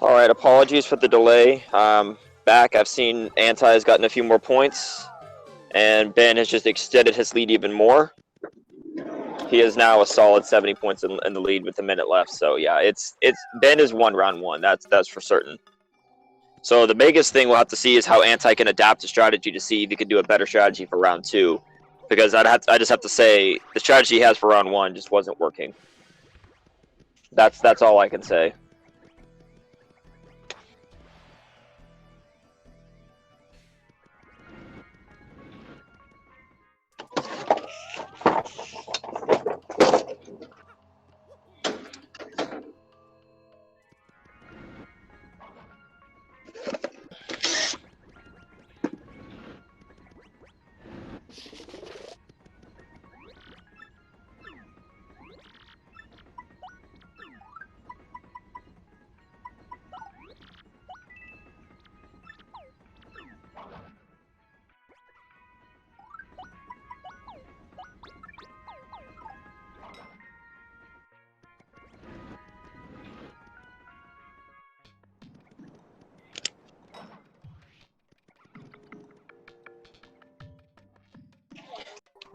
Alright, apologies for the delay. Back, I've seen Anti has gotten a few more points, and Ben has just extended his lead even more. He is now a solid 70 points in the lead with a minute left. So yeah, it's Ben is won round one. That's for certain. So the biggest thing we'll have to see is how Anti can adapt the strategy to see if he can do a better strategy for round two. Because I just have to say the strategy he has for round one just wasn't working. That's all I can say.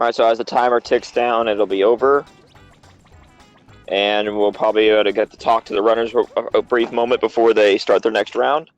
Alright, so as the timer ticks down, it'll be over. And we'll probably be able to get to talk to the runners for a brief moment before they start their next round.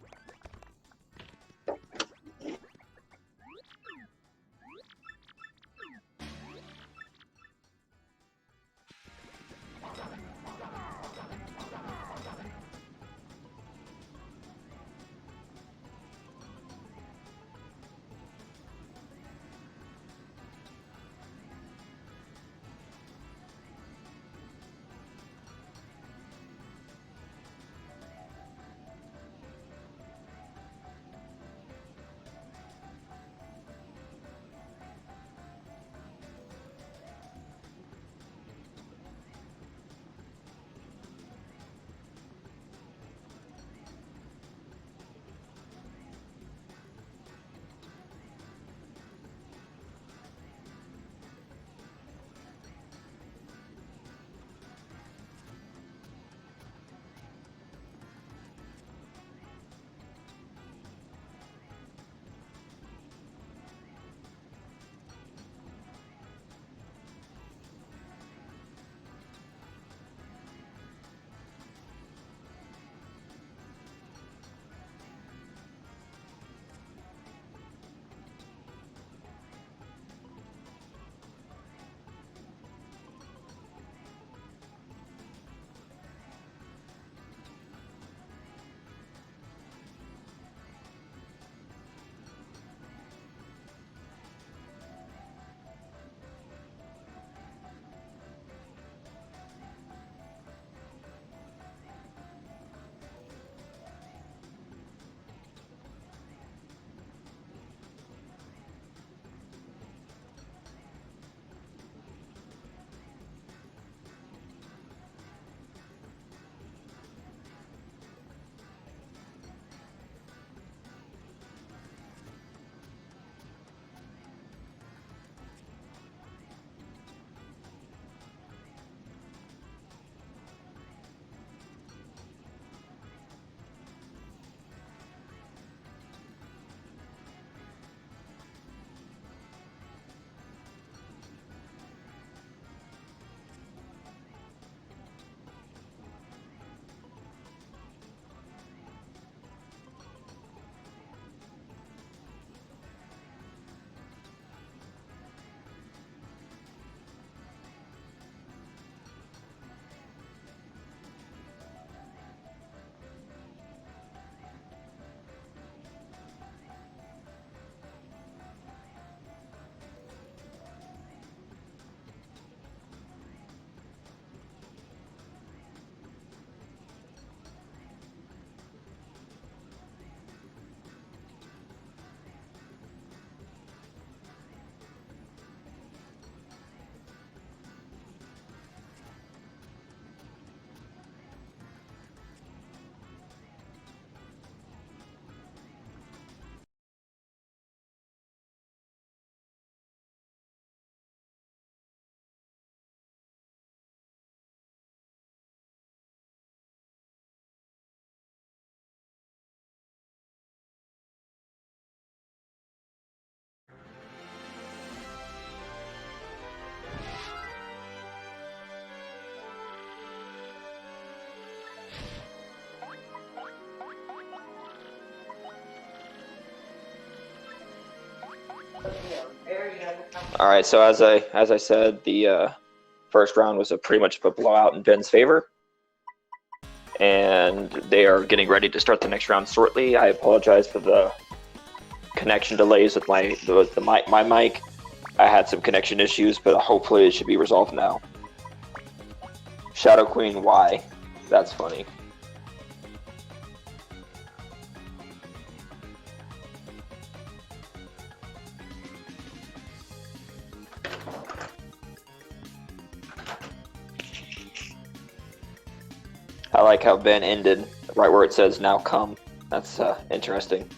All right, so as I said, the first round was pretty much a blowout in Ben's favor, and they are getting ready to start the next round shortly. I apologize for the connection delays with my mic. I had some connection issues, but hopefully it should be resolved now. Shadow Queen, why? That's funny. I like how Ben ended right where it says "now come." That's interesting.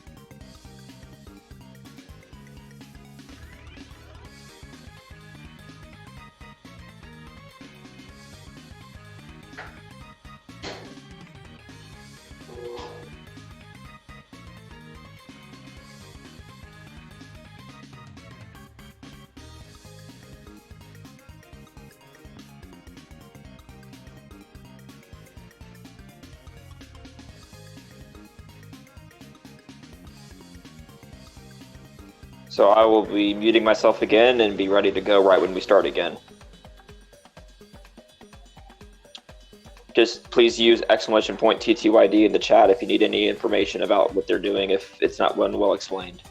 So I will be muting myself again and be ready to go right when we start again. Just please use !TTYD in the chat if you need any information about what they're doing if it's not well explained.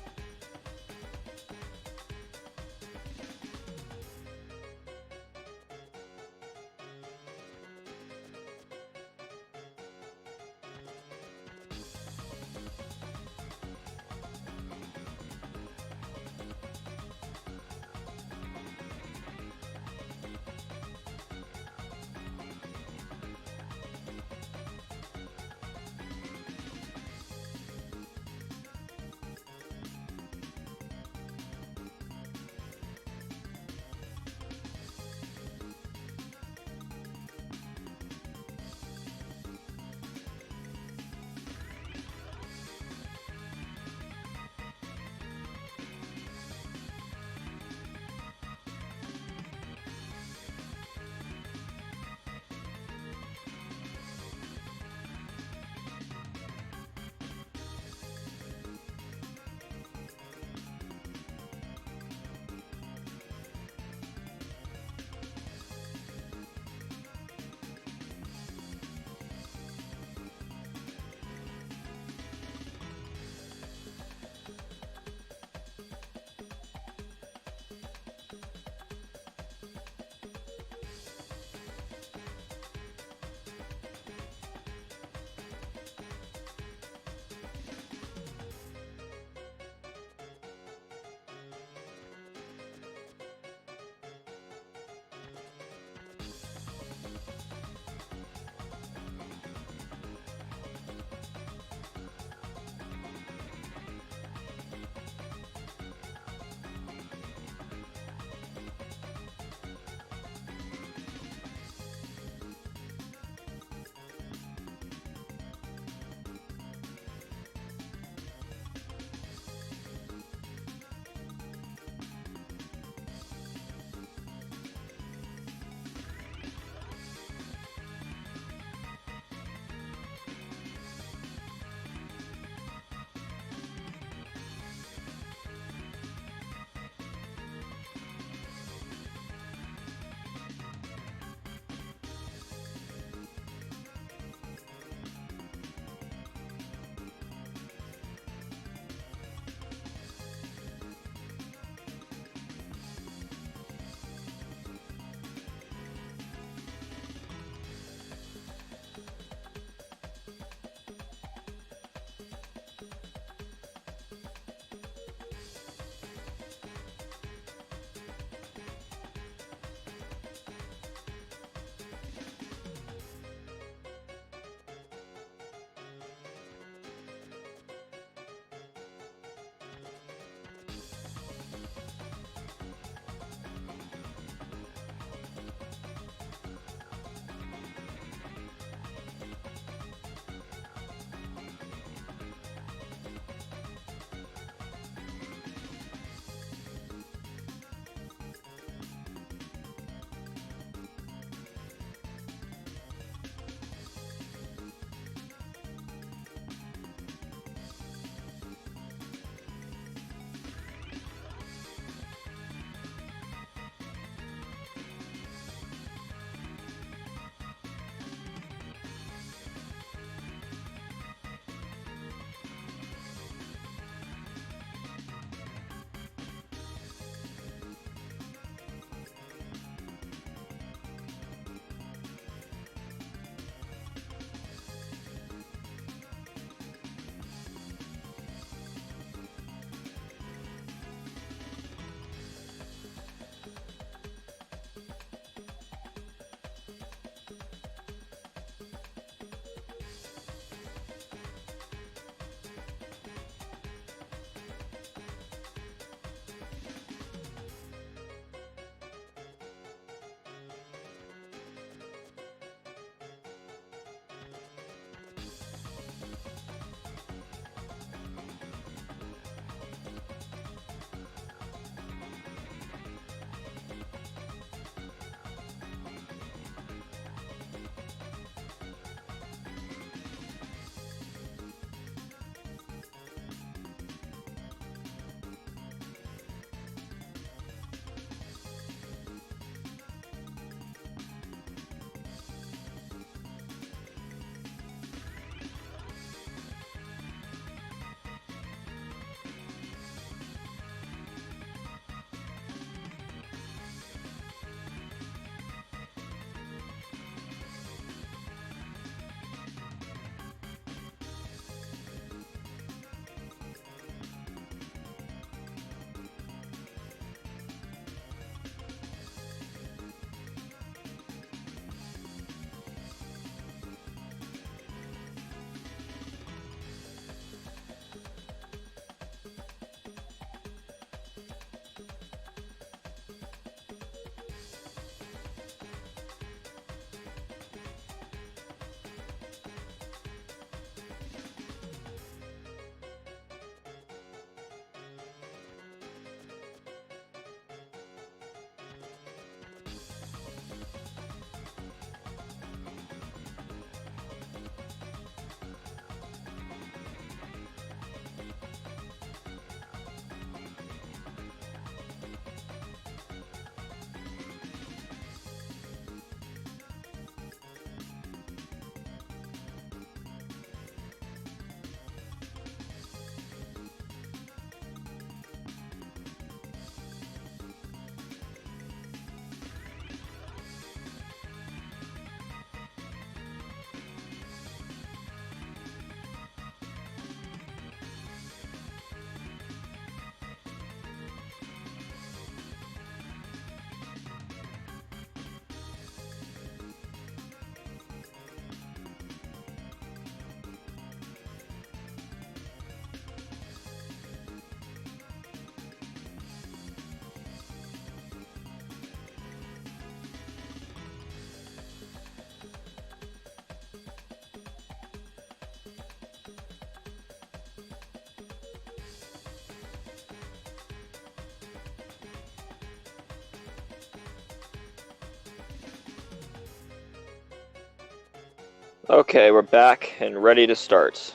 Okay, we're back and ready to start.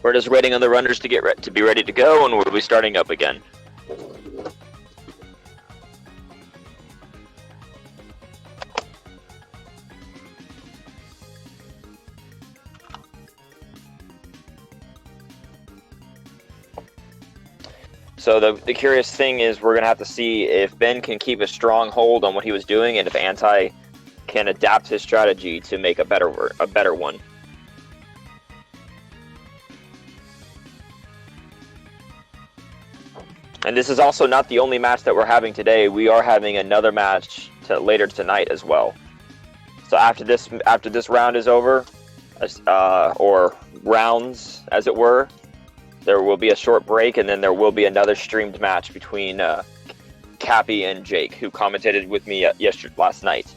We're just waiting on the runners to be ready to go, and we'll be starting up again. So the curious thing is we're going to have to see if Ben can keep a strong hold on what he was doing, and if Anti can adapt his strategy to make a better one. And this is also not the only match that we're having today. We are having another match later tonight as well. So after this round is over, or rounds as it were, there will be a short break, and then there will be another streamed match between Cappy and Jake, who commentated with me last night.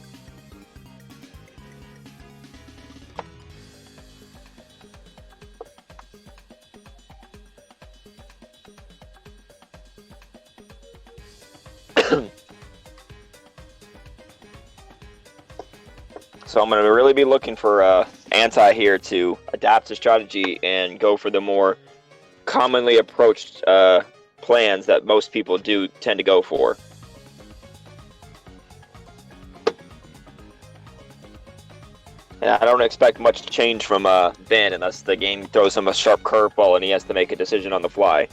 So I'm going to really be looking for Anti here to adapt his strategy and go for the more commonly approached plans that most people do tend to go for. And I don't expect much change from Ben unless the game throws him a sharp curveball and he has to make a decision on the fly.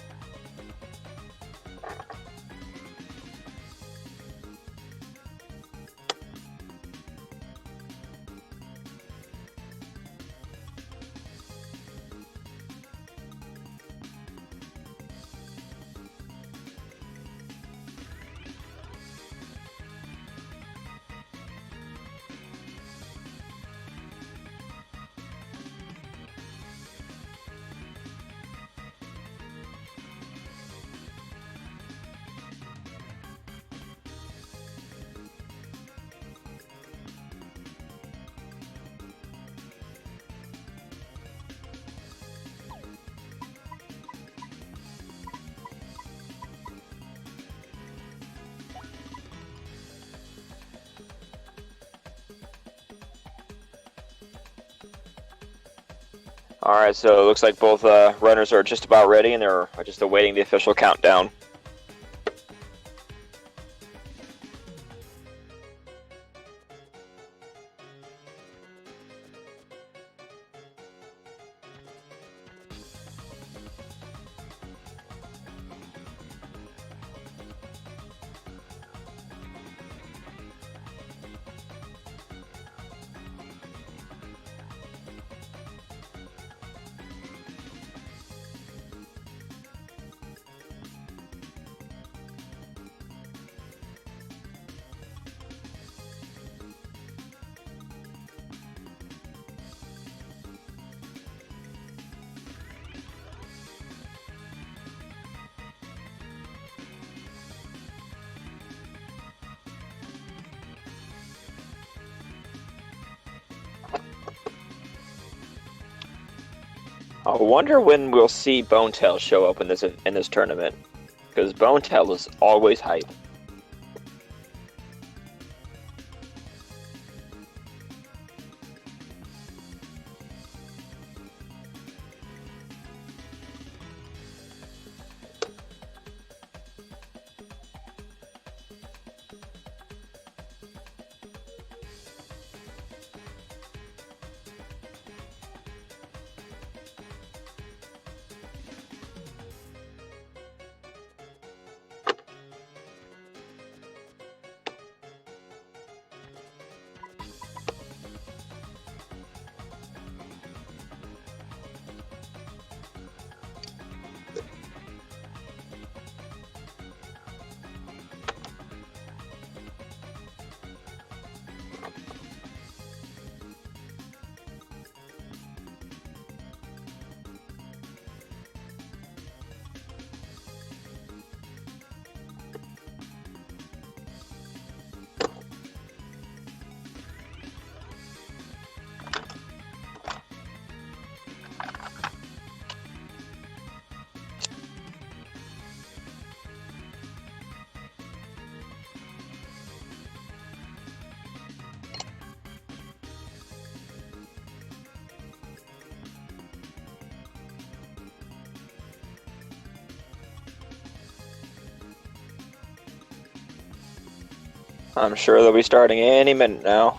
Alright, so it looks like both runners are just about ready, and they're just awaiting the official countdown. I wonder when we'll see Bonetail show up in this tournament, because Bonetail is always hype. I'm sure they'll be starting any minute now.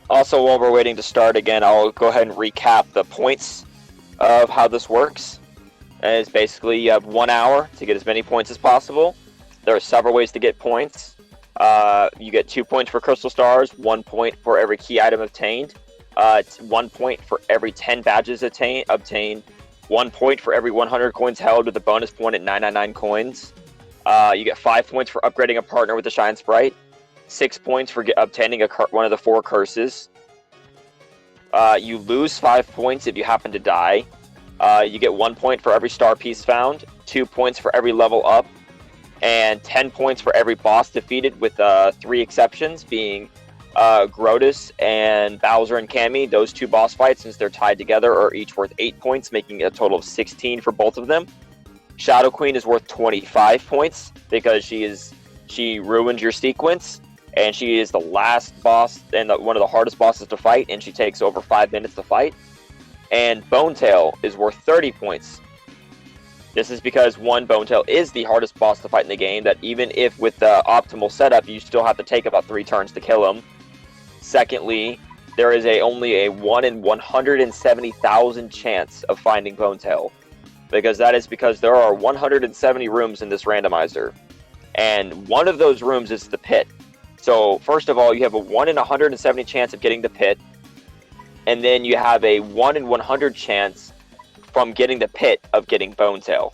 Also, while we're waiting to start again, I'll go ahead and recap the points of how this works. And it's basically you have 1 hour to get as many points as possible. There are several ways to get points. You get 2 points for crystal stars, 1 point for every key item obtained, 1 point for every 10 badges obtained, 1 point for every 100 coins held with a bonus point at 999 coins. You get 5 points for upgrading a partner with the Shine Sprite, 6 points for obtaining one of the 4 curses. You lose 5 points if you happen to die. You get 1 point for every star piece found, 2 points for every level up, and 10 points for every boss defeated, with 3 exceptions being Grotus and Bowser and Cammy. Those 2 boss fights, since they're tied together, are each worth 8 points, making a total of 16 for both of them. Shadow Queen is worth 25 points because she ruined your sequence, and she is the last boss and one of the hardest bosses to fight, and she takes over 5 minutes to fight. And Bonetail is worth 30 points. This is because, one, Bonetail is the hardest boss to fight in the game, that even if with the optimal setup, you still have to take about 3 turns to kill him. Secondly, there is only a 1 in 170,000 chance of finding Bonetail, because there are 170 rooms in this randomizer, and one of those rooms is the pit. So first of all, you have a 1 in 170 chance of getting the pit, and then you have a 1 in 100 chance from getting the pit of getting Bonetail,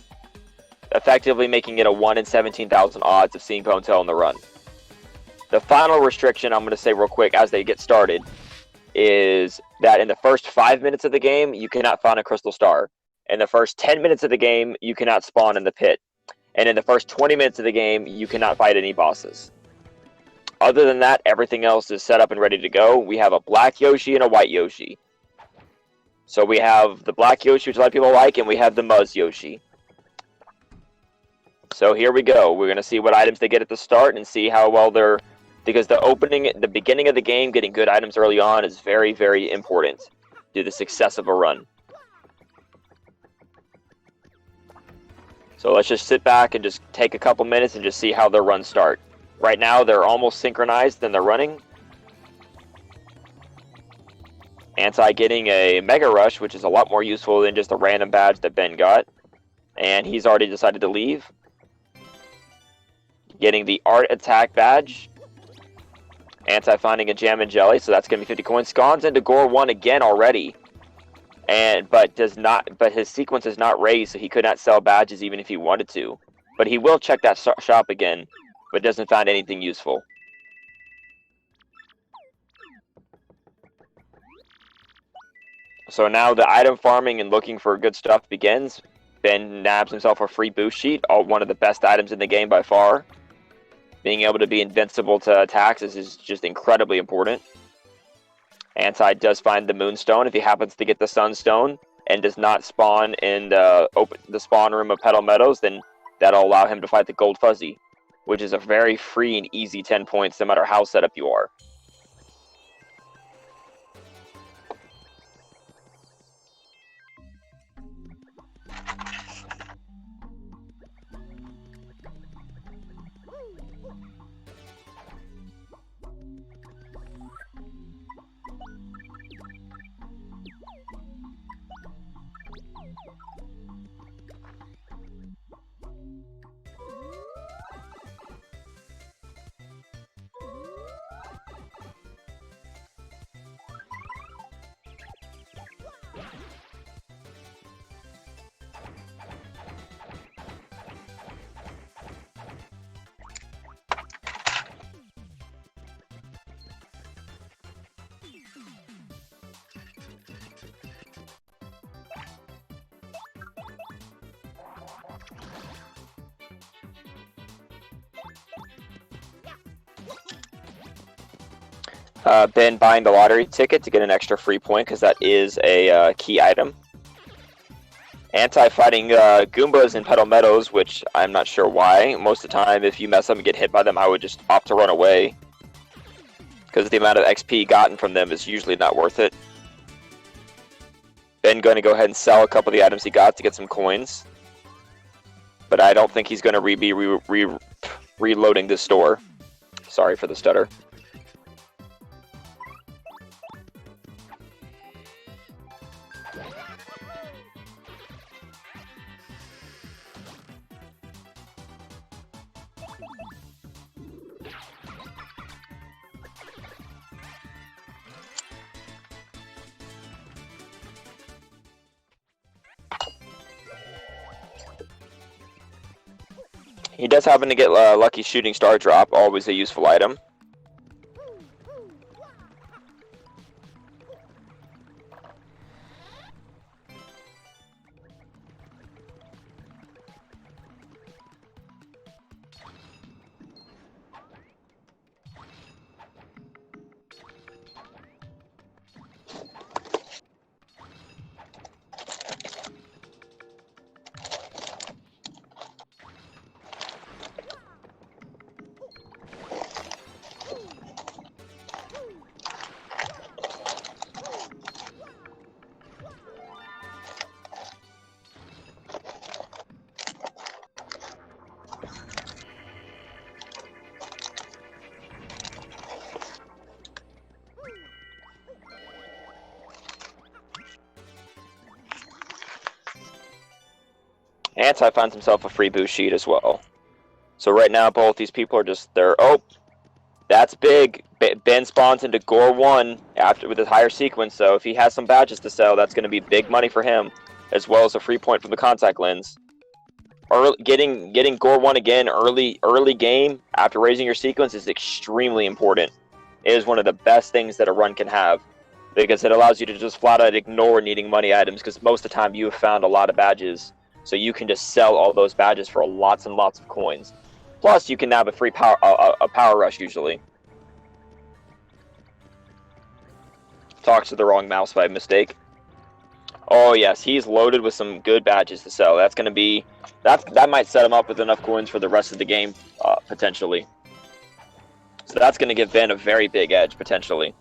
effectively making it a 1 in 17,000 odds of seeing Bonetail in the run. The final restriction I'm going to say real quick as they get started is that in the first 5 minutes of the game, you cannot find a crystal star. In the first 10 minutes of the game, you cannot spawn in the pit. And in the first 20 minutes of the game, you cannot fight any bosses. Other than that, everything else is set up and ready to go. We have a black Yoshi and a white Yoshi. So we have the black Yoshi, which a lot of people like, and we have the Muzz Yoshi. So here we go. We're going to see what items they get at the start and see how well they're... Because the beginning of the game, getting good items early on is very, very important to the success of a run. So let's just sit back and just take a couple minutes and just see how their runs start. Right now, they're almost synchronized and they're running. Anti getting a Mega Rush, which is a lot more useful than just a random badge that Ben got. And he's already decided to leave. Getting the Art Attack badge. Anti finding a Jam and Jelly, so that's going to be 50 coins. Scon's into Gore 1 again already. But his sequence is not raised, so he could not sell badges even if he wanted to. But he will check that shop again, but doesn't find anything useful. So now the item farming and looking for good stuff begins. Ben nabs himself a free boost sheet, one of the best items in the game by far. Being able to be invincible to attacks is just incredibly important. Anti does find the Moonstone if he happens to get the Sunstone and does not spawn in the spawn room of Petal Meadows, then that'll allow him to fight the Gold Fuzzy, which is a very free and easy 10 points no matter how set up you are. Ben buying the lottery ticket to get an extra free point because that is a key item. Anti-fighting Goombas in Petal Meadows, which I'm not sure why. Most of the time, if you mess up and get hit by them, I would just opt to run away. Because the amount of XP gotten from them is usually not worth it. Ben going to go ahead and sell a couple of the items he got to get some coins. But I don't think he's going to be reloading this store. Sorry for the stutter. He does happen to get Lucky Shooting Star Drop, always a useful item. Anti finds himself a free boost sheet as well. So right now, both these people are just there. Oh, that's big. Ben spawns into Gore 1 after with his higher sequence. So if he has some badges to sell, that's going to be big money for him, as well as a free point from the contact lens. Getting Gore 1 again early game after raising your sequence is extremely important. It is one of the best things that a run can have, because it allows you to just flat out ignore needing money items, because most of the time you have found a lot of badges. So you can just sell all those badges for lots and lots of coins. Plus, you can have a free power rush usually. Talks to the wrong mouse by mistake. Oh yes, he's loaded with some good badges to sell. That's gonna be that might set him up with enough coins for the rest of the game potentially. So that's gonna give Ben a very big edge potentially.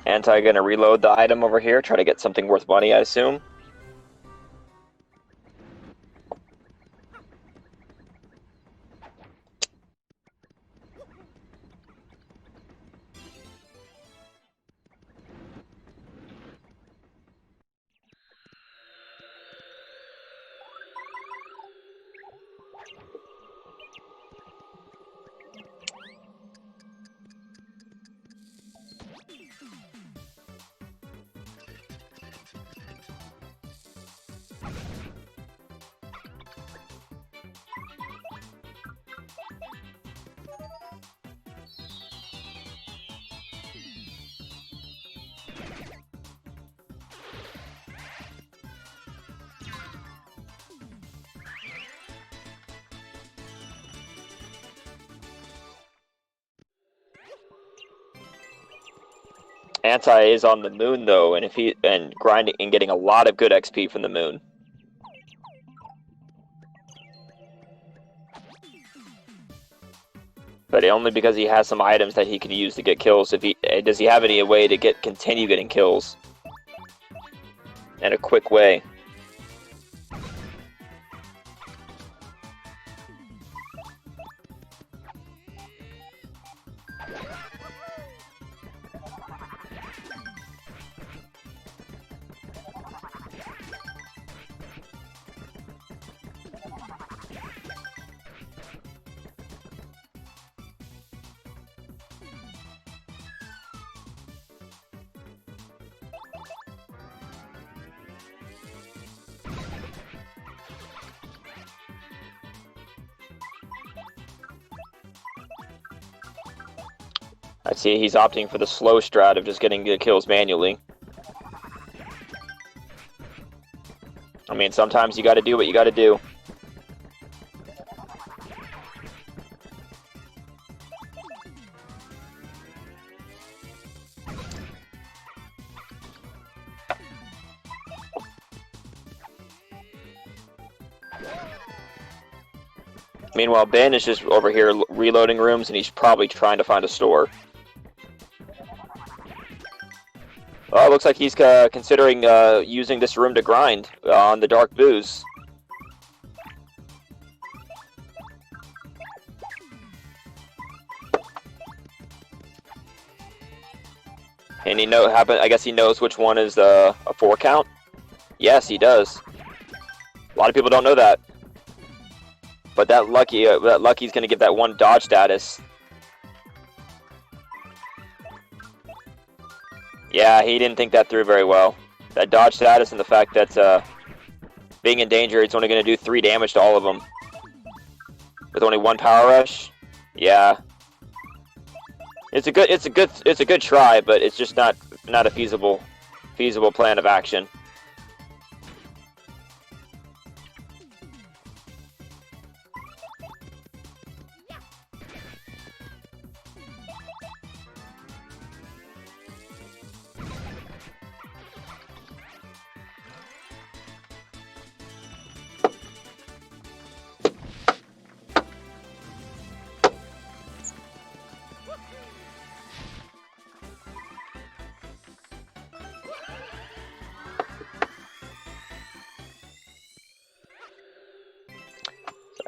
Anti gonna reload the item over here, try to get something worth money, I assume. Anti is on the moon though, and grinding and getting a lot of good XP from the moon. But only because he has some items that he can use to get kills. Does he have any way to continue getting kills in a quick way? I see he's opting for the slow strat of just getting the kills manually. I mean, sometimes you gotta do what you gotta do. Meanwhile, Ben is just over here reloading rooms, and he's probably trying to find a store. Oh, it looks like he's considering using this room to grind on the dark booze. And I guess he knows which one is a 4 count. Yes, he does. A lot of people don't know that. But that Lucky's gonna give that 1 dodge status. Yeah, he didn't think that through very well. That dodge status and the fact that being in danger, it's only gonna do 3 damage to all of them. With only 1 power rush. Yeah. It's a good try, but it's just not a feasible plan of action.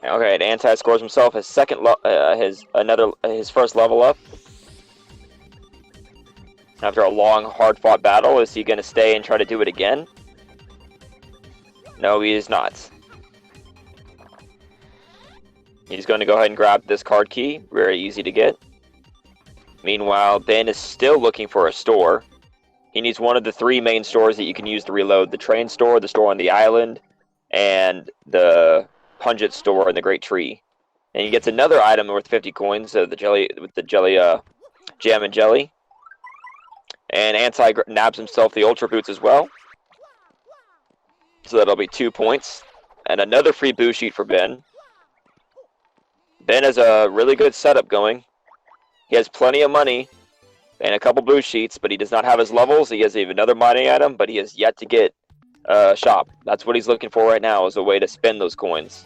Okay, and Anti scores himself his his first level up. After a long, hard-fought battle, is he going to stay and try to do it again? No, he is not. He's going to go ahead and grab this card key, very easy to get. Meanwhile, Ben is still looking for a store. He needs one of the 3 main stores that you can use to reload: the train store, the store on the island, and the Pungent store in the Great Tree. And he gets another item worth 50 coins, the jelly jam and jelly. And Anti nabs himself the Ultra Boots as well. So that'll be 2 points. And another free boo sheet for Ben. Ben has a really good setup going. He has plenty of money and a couple boo sheets, but he does not have his levels. He has another mining item, but he has yet to get shop. That's what he's looking for right now, is a way to spend those coins.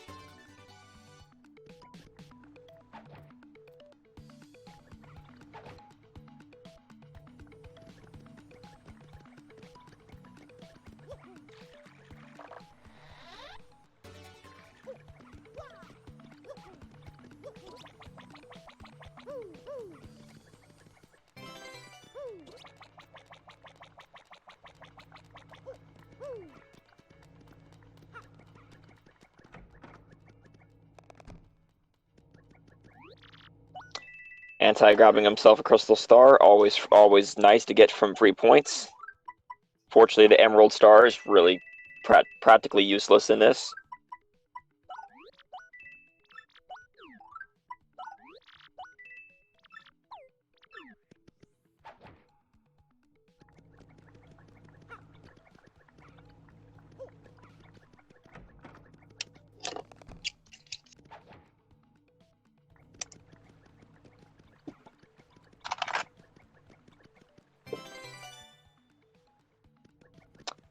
Anti grabbing himself a crystal star, always nice to get from free points. Fortunately, the emerald star is really practically useless in this.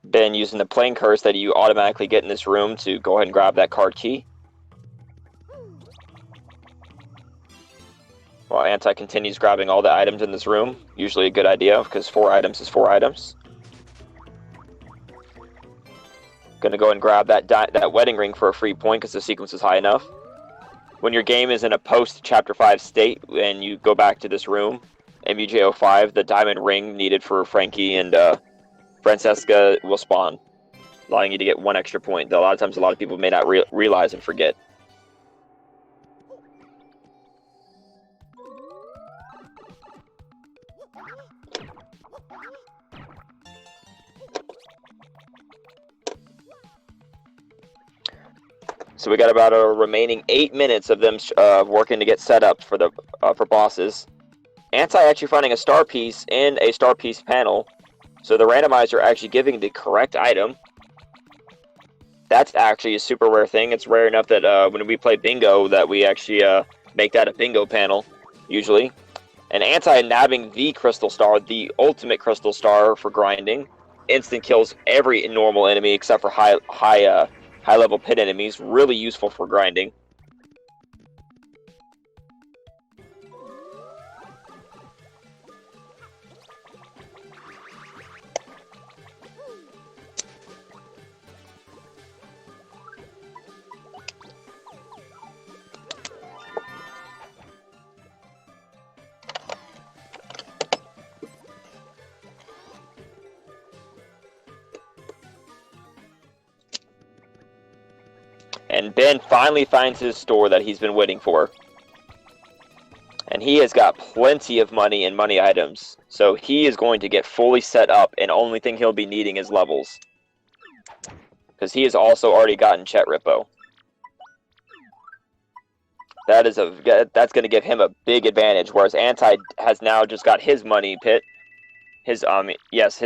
Ben using the plane curse that you automatically get in this room to go ahead and grab that card key. While Anti continues grabbing all the items in this room. Usually a good idea, because 4 items is 4 items. Gonna go and grab that wedding ring for a free point because the sequence is high enough. When your game is in a post-Chapter 5 state and you go back to this room, MUJ05, the diamond ring needed for Frankie and Francesca will spawn, allowing you to get 1 extra point that a lot of times a lot of people may not realize and forget. So we got about a remaining 8 minutes of them working to get set up for the for bosses. Anti actually finding a star piece in a star piece panel. So the randomizer actually giving the correct item. That's actually a super rare thing. It's rare enough that when we play bingo that we actually make that a bingo panel, usually. And Anti nabbing the crystal star, the ultimate crystal star for grinding. Instant kills every normal enemy except for high level pit enemies. Really useful for grinding. And Ben finally finds his store that he's been waiting for. And he has got plenty of money and money items. So he is going to get fully set up, and only thing he'll be needing is levels. Because he has also already gotten Chet Rippo. That's going to give him a big advantage, whereas Anti has now just got his money pit. His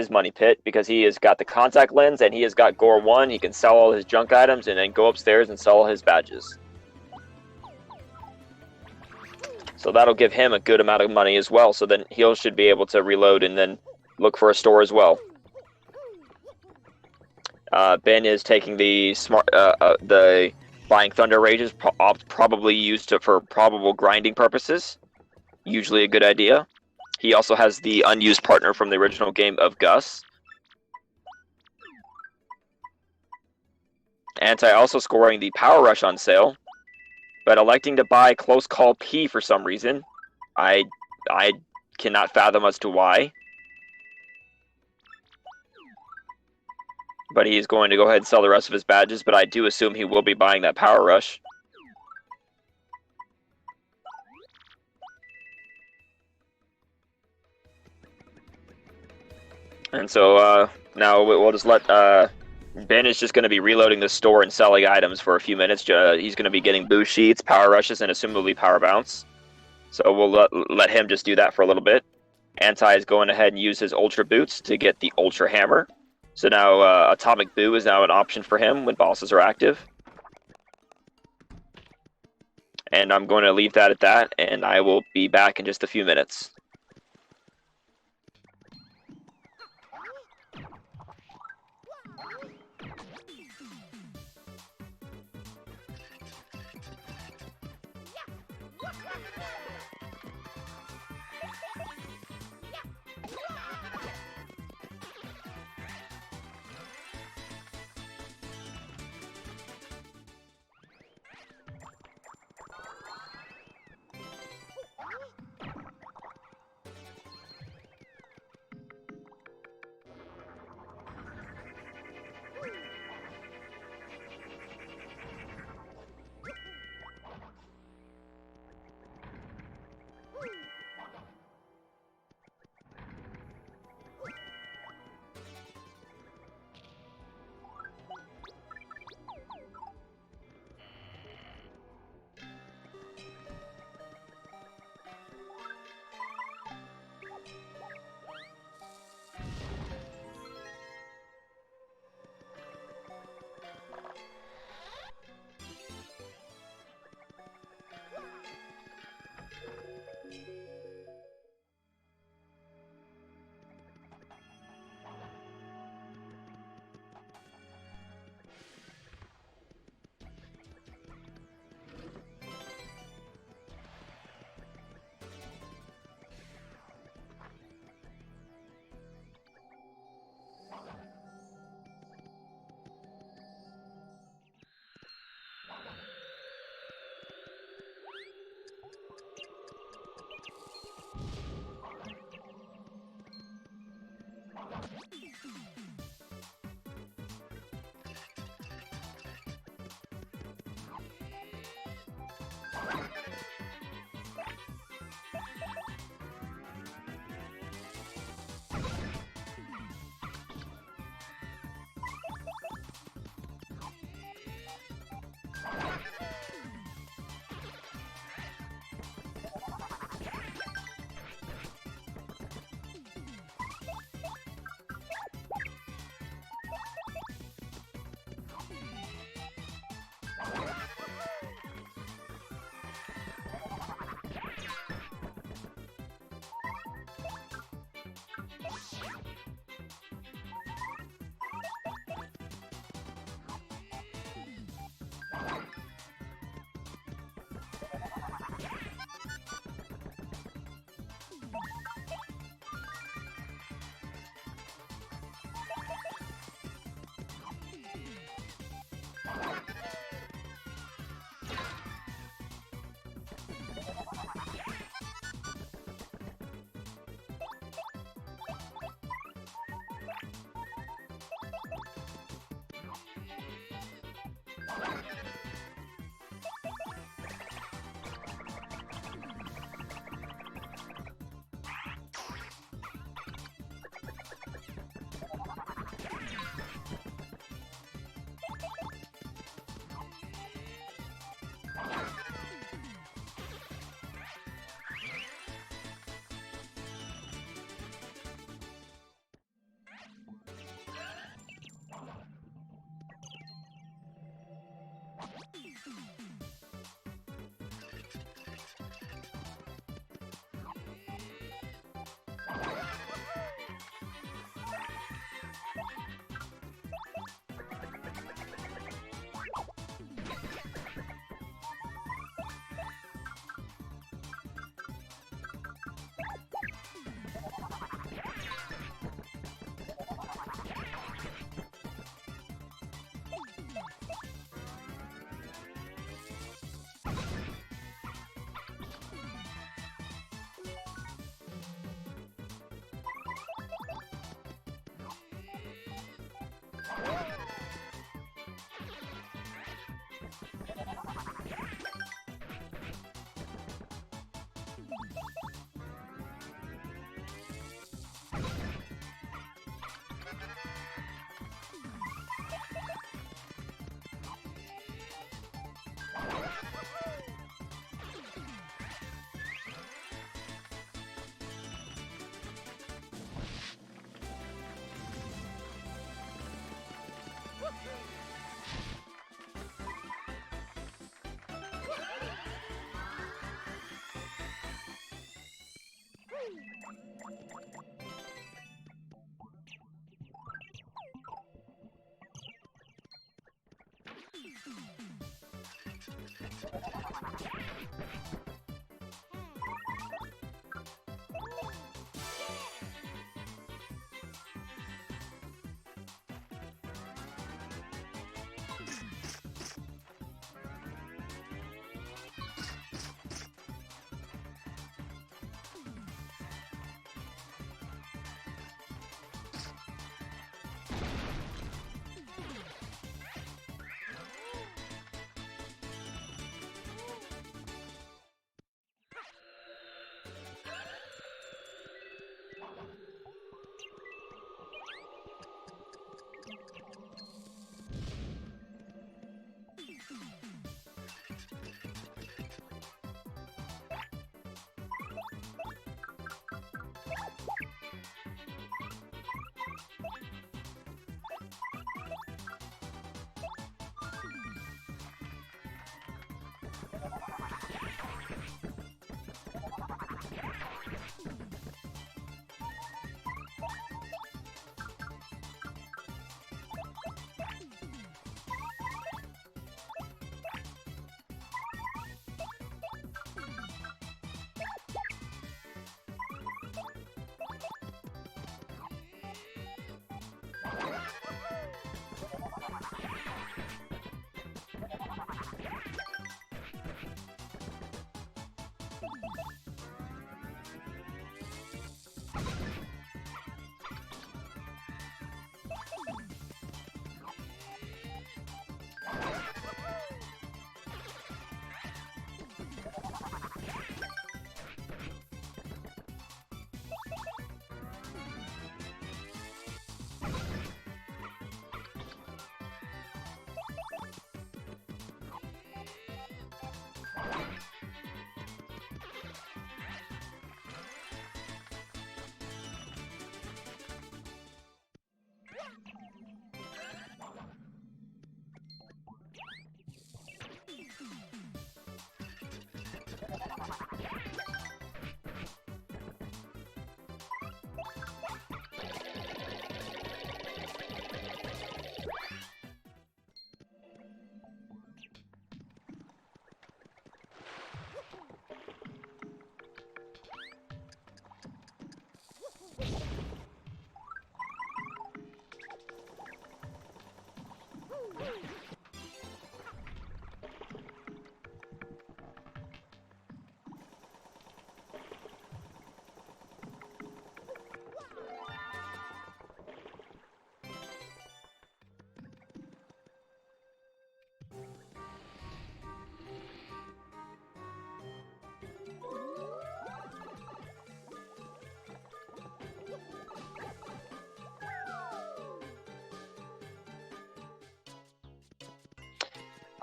money pit, because he has got the contact lens and he has got Gore 1. He can sell all his junk items and then go upstairs and sell all his badges. So that'll give him a good amount of money as well. So then he should be able to reload and then look for a store as well. Ben is taking the buying Thunder Rages, probably used for probable grinding purposes. Usually a good idea. He also has the unused partner from the original game of Gus. Anti also scoring the Power Rush on sale, but electing to buy Close Call P for some reason. I cannot fathom as to why. But he's going to go ahead and sell the rest of his badges, but I do assume he will be buying that Power Rush. And so now we'll just let Ben is just going to be reloading the store and selling items for a few minutes. He's going to be getting boost sheets, power rushes, and assumably power bounce. So we'll let him just do that for a little bit. Anti is going ahead and use his ultra boots to get the ultra hammer. So now atomic boo is now an option for him when bosses are active. And I'm going to leave that at that, and I will be back in just a few minutes.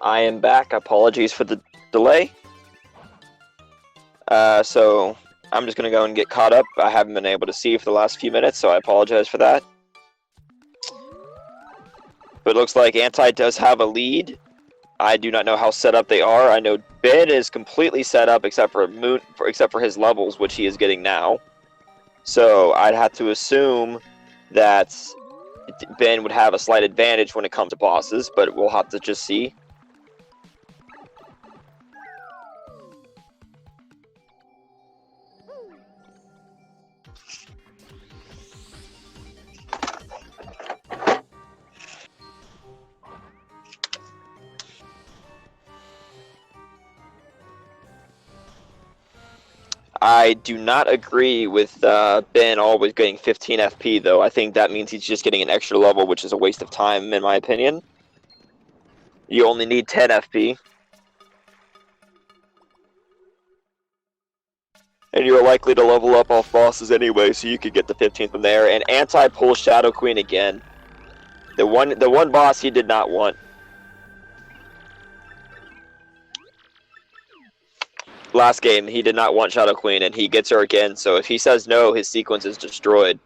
I am back. Apologies for the delay. So I'm just going to go and get caught up. I haven't been able to see for the last few minutes, so I apologize for that. But it looks like Anti does have a lead. I do not know how set up they are. I know Ben is completely set up except for his levels, which he is getting now. So I'd have to assume that Ben would have a slight advantage when it comes to bosses, but we'll have to just see. I do not agree with Ben always getting 15 FP, though. I think that means he's just getting an extra level, which is a waste of time, in my opinion. You only need 10 FP. And you're likely to level up off bosses anyway, so you could get the 15 from there. And Anti pulls Shadow Queen again. The one boss he did not want. Last game, he did not want Shadow Queen, and he gets her again. So if he says no, his sequence is destroyed.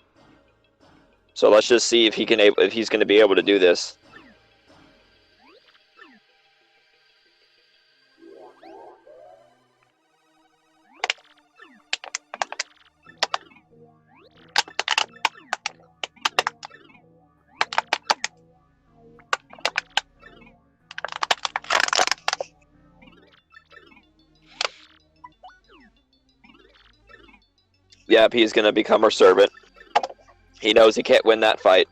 So let's just see if he's going to be able to do this. Yep, he's going to become her servant. He knows he can't win that fight.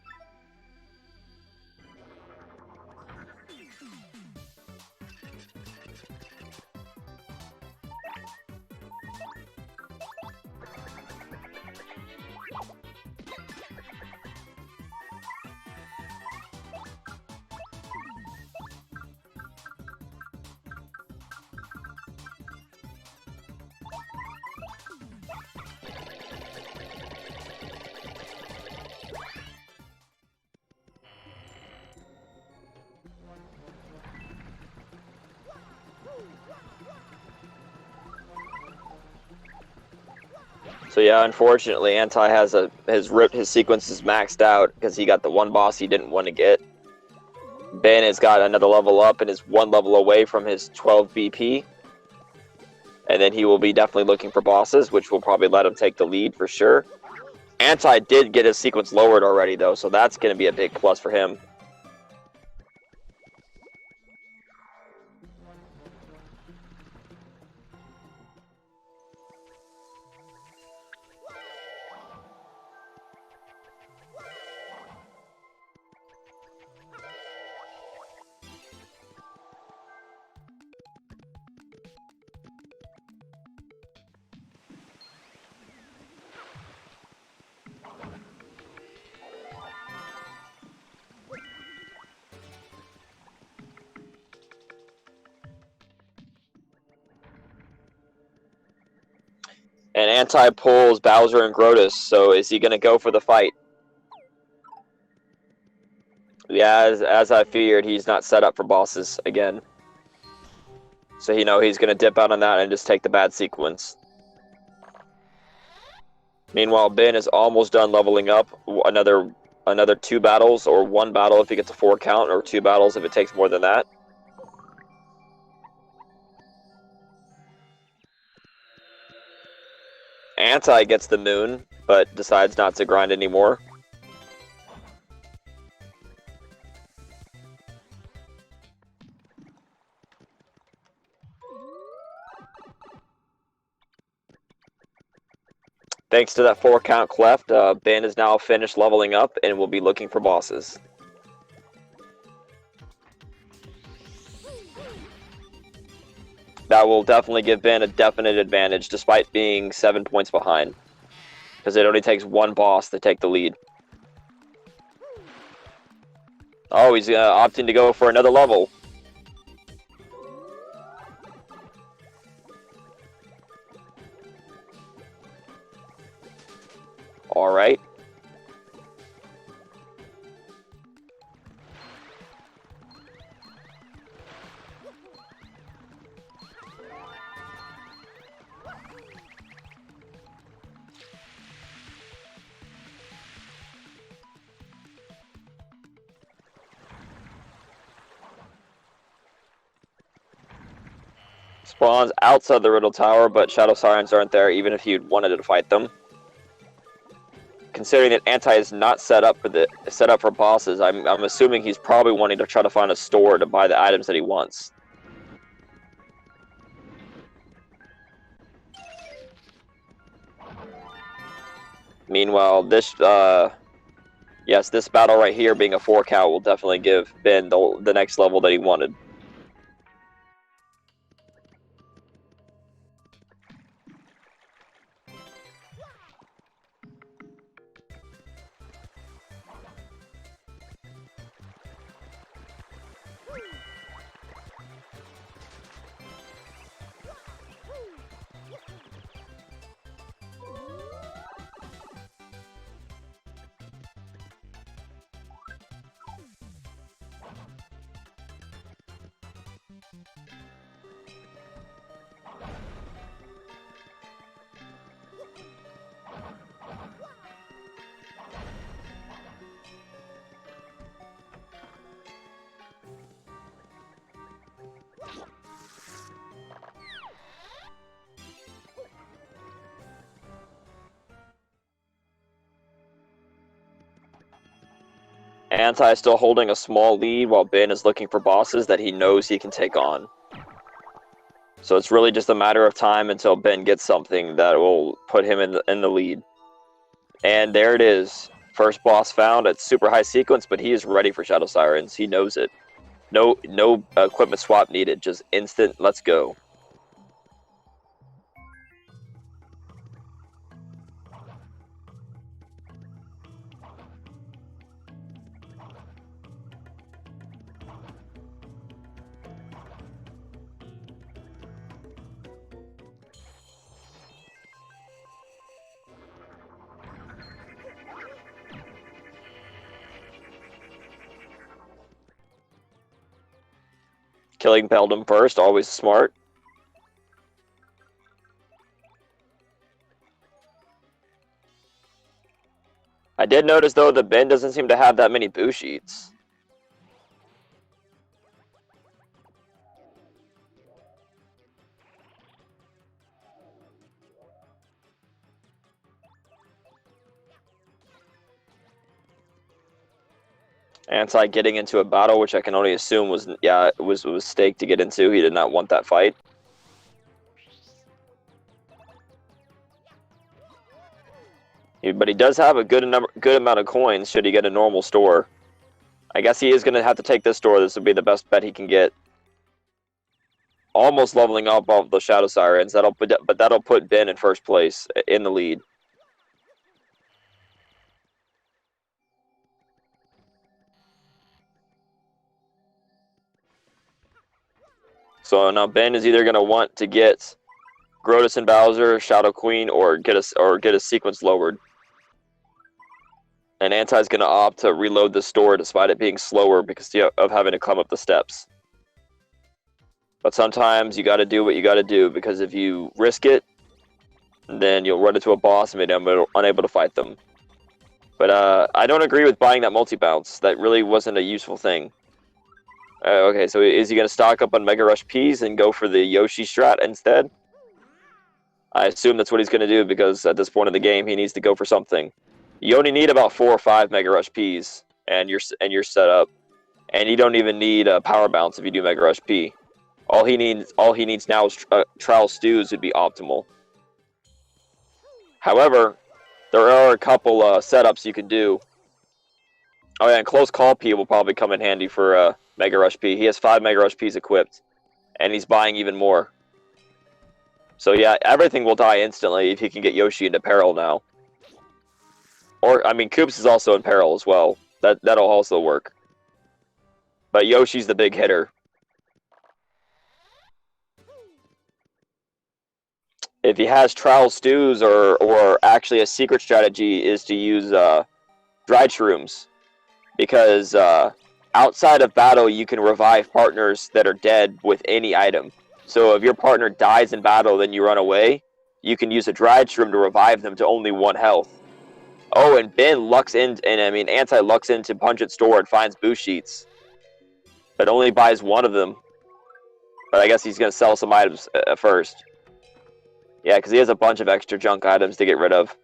So yeah, unfortunately, Anti has ripped his sequences maxed out because he got the one boss he didn't want to get. Ben has got another level up and is one level away from his 12 BP. And then he will be definitely looking for bosses, which will probably let him take the lead for sure. Anti did get his sequence lowered already, though, so that's going to be a big plus for him. And Anti pulls Bowser and Grotus, so is he going to go for the fight? Yeah, as I feared, he's not set up for bosses again. So he's going to dip out on that and just take the bad sequence. Meanwhile, Ben is almost done leveling up. Another 2 battles, or 1 battle if he gets a 4 count, or 2 battles if it takes more than that. Anti gets the moon, but decides not to grind anymore. Thanks to that 4 count cleft, Ben is now finished leveling up and will be looking for bosses. That will definitely give Ben a definite advantage despite being 7 points behind, because it only takes 1 boss to take the lead. Oh, he's opting to go for another level. Alright. Spawns outside the Riddle Tower, but Shadow Sirens aren't there even if you'd wanted to fight them. Considering that Anti is not set up for bosses, I'm assuming he's probably wanting to try to find a store to buy the items that he wants. Meanwhile, this battle right here being a 4 count will definitely give Ben the next level that he wanted. Anti is still holding a small lead while Ben is looking for bosses that he knows he can take on. So it's really just a matter of time until Ben gets something that will put him in the lead. And there it is. First boss found at super high sequence, but he is ready for Shadow Sirens. He knows it. No equipment swap needed. Just instant, let's go. Killing Beldum first, always smart. I did notice, though, that Ben doesn't seem to have that many boo sheets. Anti getting into a battle, which I can only assume was, yeah, it was a mistake to get into. He did not want that fight. But he does have a good amount of coins should he get a normal store. I guess he is going to have to take this store. This would be the best bet he can get. Almost leveling up all the Shadow Sirens. But that'll put Ben in first place in the lead. So now Ben is either going to want to get Grotus and Bowser, Shadow Queen, or get a sequence lowered. And Anti's going to opt to reload the store despite it being slower because of having to climb up the steps. But sometimes you got to do what you got to do, because if you risk it, then you'll run into a boss and be unable to fight them. But I don't agree with buying that multi-bounce. That really wasn't a useful thing. Okay, so is he going to stock up on Mega Rush Ps and go for the Yoshi strat instead? I assume that's what he's going to do, because at this point in the game, he needs to go for something. You only need about 4 or 5 Mega Rush Ps, and you're set up. And you don't even need a Power Bounce if you do Mega Rush P. All he needs now is Trowel Stews would be optimal. However, there are a couple setups you can do. Oh yeah, and Close Call P will probably come in handy for Mega Rush P. He has 5 Mega Rush Ps equipped, and he's buying even more. So yeah, everything will die instantly if he can get Yoshi into peril now. Or, I mean, Koops is also in peril as well. That'll also work. But Yoshi's the big hitter. If he has Trowel Stews, or actually a secret strategy is to use dried shrooms. Because outside of battle, you can revive partners that are dead with any item. So if your partner dies in battle, then you run away, you can use a dried shroom to revive them to only 1 health. Oh, and Ben lucks in, and I mean, Anti lucks into Pungent Store and finds boo sheets. But only buys 1 of them. But I guess he's going to sell some items first. Yeah, because he has a bunch of extra junk items to get rid of.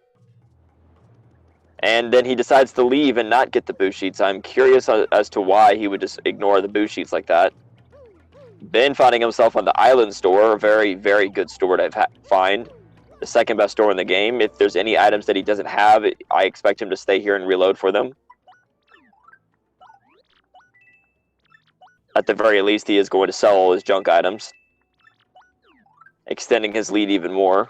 And then he decides to leave and not get the boo sheets. I'm curious as to why he would just ignore the boo sheets like that. Ben finding himself on the Island Store, a very, very good store to find. The second best store in the game. If there's any items that he doesn't have, I expect him to stay here and reload for them. At the very least, he is going to sell all his junk items, extending his lead even more.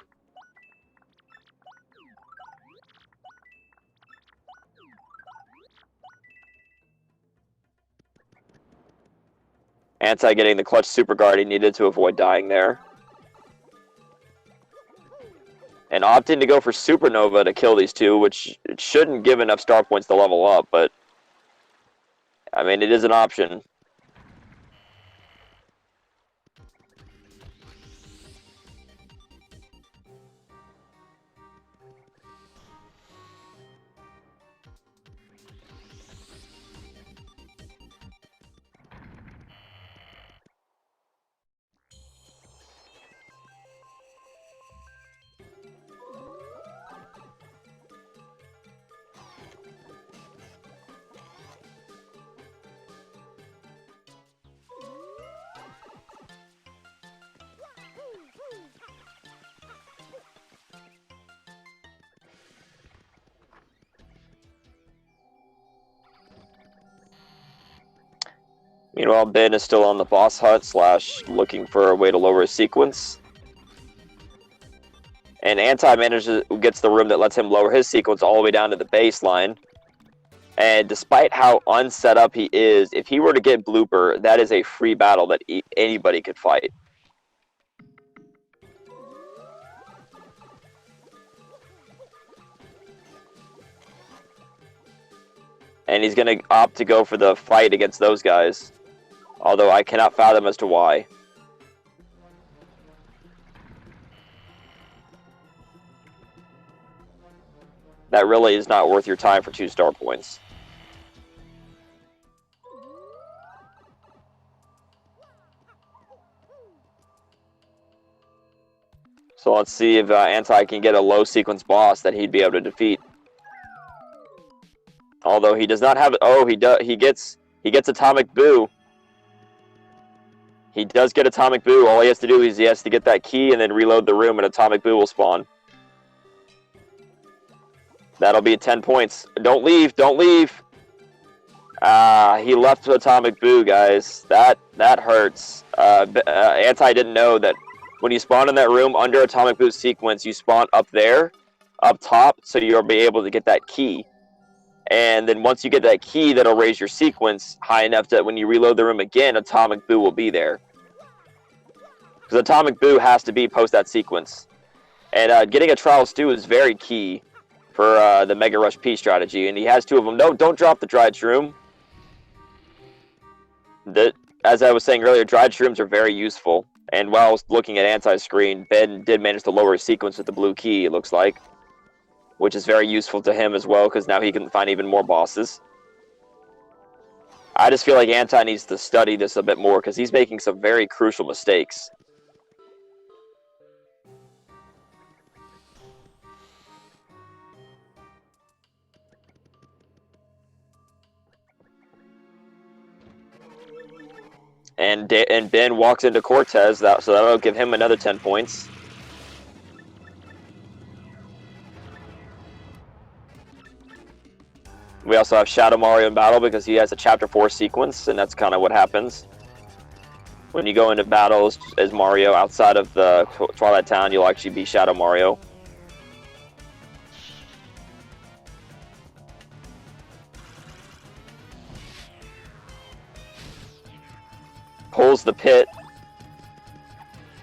Anti getting the clutch super guard he needed to avoid dying there. And opting to go for Supernova to kill these two, which it shouldn't give enough star points to level up, but I mean, it is an option. Meanwhile, Ben is still on the boss hut / looking for a way to lower his sequence. And Anti gets the room that lets him lower his sequence all the way down to the baseline. And despite how unset up he is, if he were to get Blooper, that is a free battle that anybody could fight. And he's going to opt to go for the fight against those guys. Although I cannot fathom as to why. That really is not worth your time for 2 star points. So let's see if Anti can get a low sequence boss that he'd be able to defeat. Although he does not have. Oh, he does. He gets Atomic Boo. He does get Atomic Boo. All he has to do is he has to get that key and then reload the room, and Atomic Boo will spawn. That'll be 10 points. Don't leave. Don't leave. He left Atomic Boo, guys. That hurts. Anti didn't know that when you spawn in that room under Atomic Boo's sequence, you spawn up there, up top, so you'll be able to get that key. And then once you get that key, that'll raise your sequence high enough that when you reload the room again, Atomic Boo will be there. Because Atomic Boo has to be post that sequence. And getting a Trial Stew is very key for the Mega Rush P strategy. And he has 2 of them. No, don't drop the Dried Shroom. As I was saying earlier, Dried Shrooms are very useful. And while I was looking at Anti's screen, Ben did manage to lower his sequence with the blue key, it looks like. Which is very useful to him as well, because now he can find even more bosses. I just feel like Anti needs to study this a bit more, because he's making some very crucial mistakes. And Ben walks into Cortez, so that'll give him another 10 points. We also have Shadow Mario in battle because he has a Chapter 4 sequence, and that's kind of what happens. When you go into battles as Mario outside of the Twilight Town, you'll actually be Shadow Mario. Pulls the pit.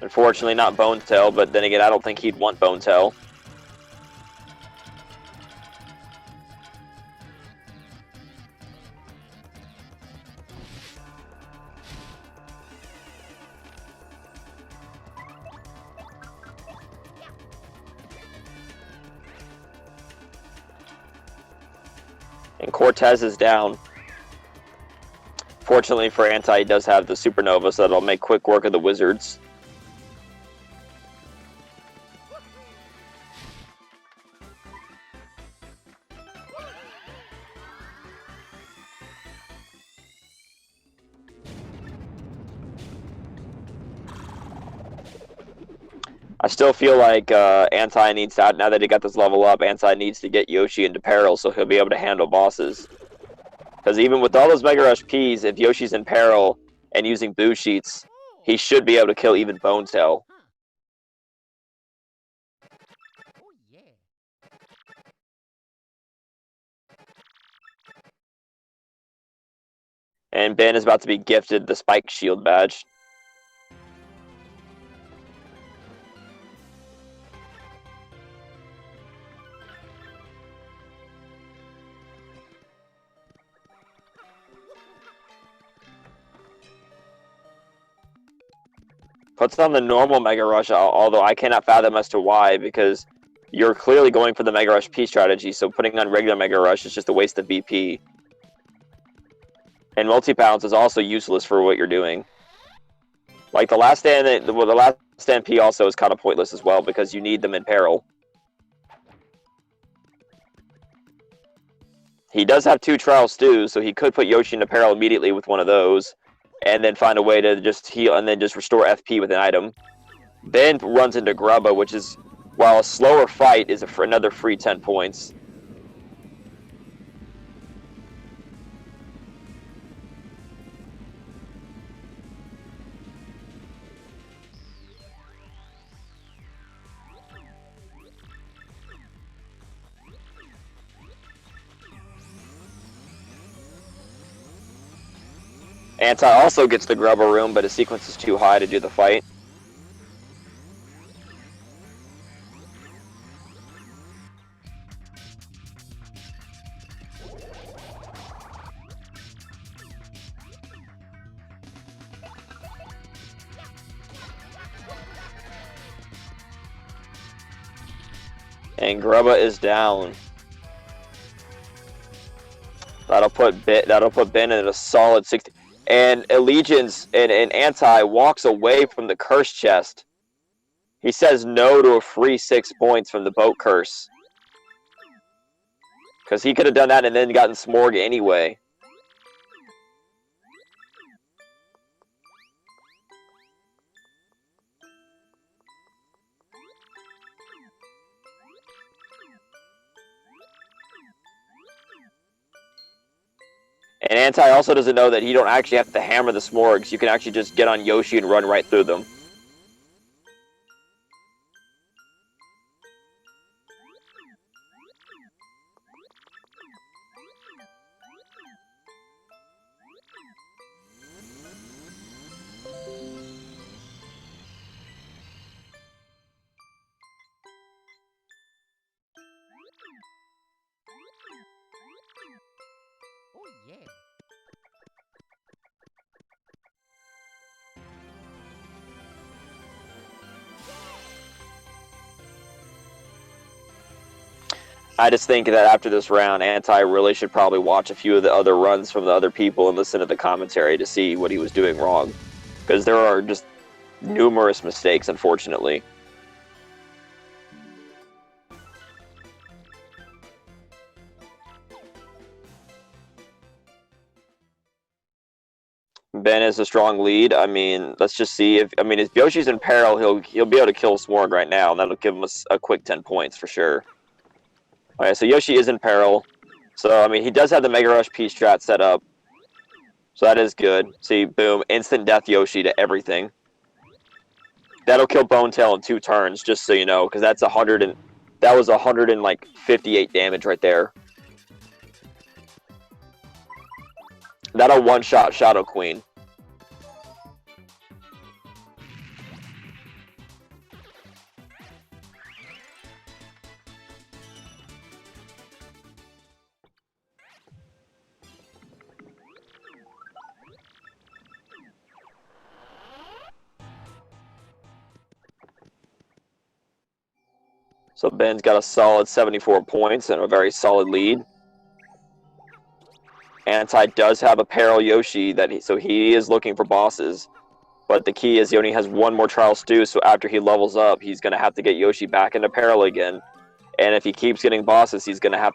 Unfortunately, not Bone Tail, but then again, I don't think he'd want Bone Tail. And Cortez is down. Fortunately for Anti, he does have the Supernova, so that'll make quick work of the Wizards. I still feel like Anti needs to, now that he got this level up, Anti needs to get Yoshi into peril so he'll be able to handle bosses. Because even with all those Mega Rush Ps, if Yoshi's in peril and using Boo Sheets, he should be able to kill even Bone Tail. And Ben is about to be gifted the Spike Shield badge. Puts on the normal Mega Rush, although I cannot fathom as to why, because you're clearly going for the Mega Rush P strategy, so putting on regular Mega Rush is just a waste of BP. And multi-pounce is also useless for what you're doing. Like the last stand P also is kind of pointless as well, because you need them in peril. He does have 2 Trial Stews, so he could put Yoshi into peril immediately with one of those. And then find a way to just heal and then just restore FP with an item. Ben runs into Grubba, which is, while a slower fight, is another free 10 points. Anti also gets the grubber room, but his sequence is too high to do the fight. And Grubba is down. That'll put Ben at a solid 60. And Allegiance and Anti walks away from the curse chest. He says no to a free 6 points from the boat curse. Because he could have done that and then gotten Smorg anyway. And Anti also doesn't know that you don't actually have to hammer the Smorgs. You can actually just get on Yoshi and run right through them. Oh yeah. I just think that after this round, Anti really should probably watch a few of the other runs from the other people and listen to the commentary to see what he was doing wrong. Because there are just numerous mistakes, unfortunately. Ben is a strong lead. I mean, let's just see if Yoshi's in peril, he'll be able to kill Smorg right now, and that'll give him a quick 10 points for sure. Okay, so Yoshi is in peril. So I mean, he does have the Mega Rush P strat set up, so that is good. See, boom, instant death Yoshi to everything. That'll kill Bone Tail in 2 turns, just so you know, because that's 100 and that was 158 damage right there. That'll one-shot Shadow Queen. So Ben's got a solid 74 points and a very solid lead. Anti does have a Peril Yoshi, so he is looking for bosses. But the key is he only has 1 more Trial Stew, so after he levels up, he's going to have to get Yoshi back into Peril again. And if he keeps getting bosses, he's going to have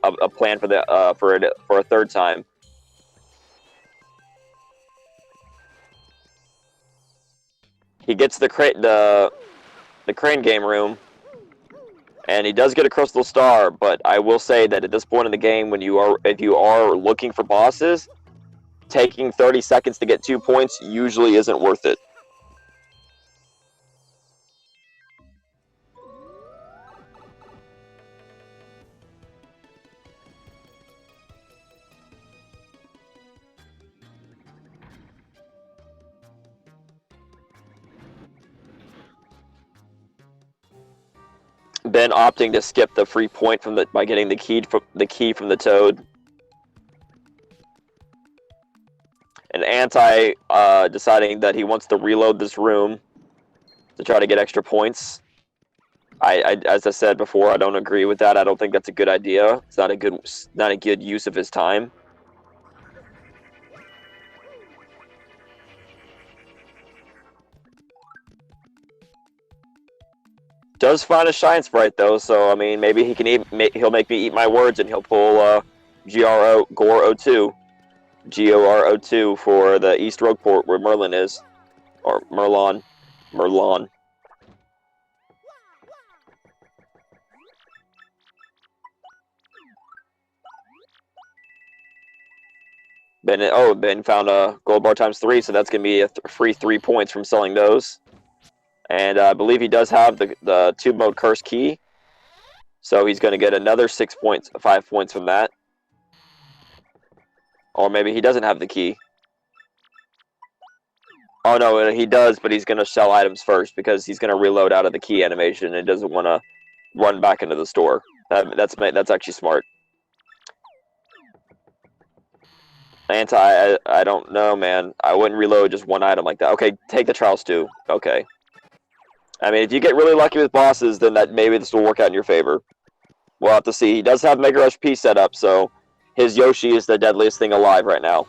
a plan for a 3rd time. He gets the crane game room. And he does get a Crystal Star, but I will say that at this point in the game, if you are looking for bosses, taking 30 seconds to get 2 points usually isn't worth it. Ben opting to skip the free point by getting the key from the Toad. And Anti deciding that he wants to reload this room to try to get extra points. As I said before, I don't agree with that. I don't think that's a good idea. It's not a good use of his time. Does find a Shine Sprite though, so I mean maybe he'll make me eat my words and he'll pull Gore02 GOR02 for the East Rogueport where Merlin is, or Merlon. Ben found a gold bar ×3, so that's gonna be a free 3 points from selling those. And I believe he does have the Tube Mode Curse key, so he's gonna get another 5 points from that. Or maybe he doesn't have the key. Oh no, he does, but he's gonna sell items first because he's gonna reload out of the key animation and doesn't want to run back into the store. That's actually smart. I don't know, man. I wouldn't reload just one item like that. Okay, take the trial stew. Okay. I mean, if you get really lucky with bosses, then maybe this will work out in your favor. We'll have to see. He does have Mega Rush P set up, so his Yoshi is the deadliest thing alive right now.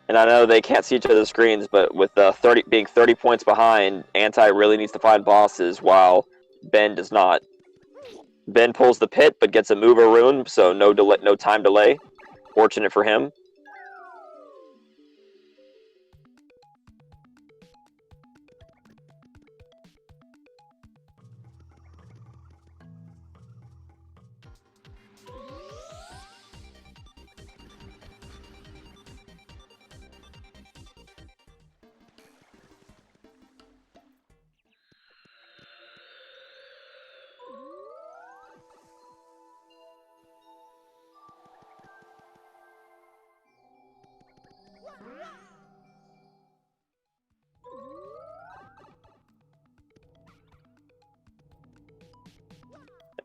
And I know they can't see each other's screens, but with being 30 points behind, Anti really needs to find bosses while Ben does not. Ben pulls the pit, but gets a mover rune, so no time delay. Fortunate for him.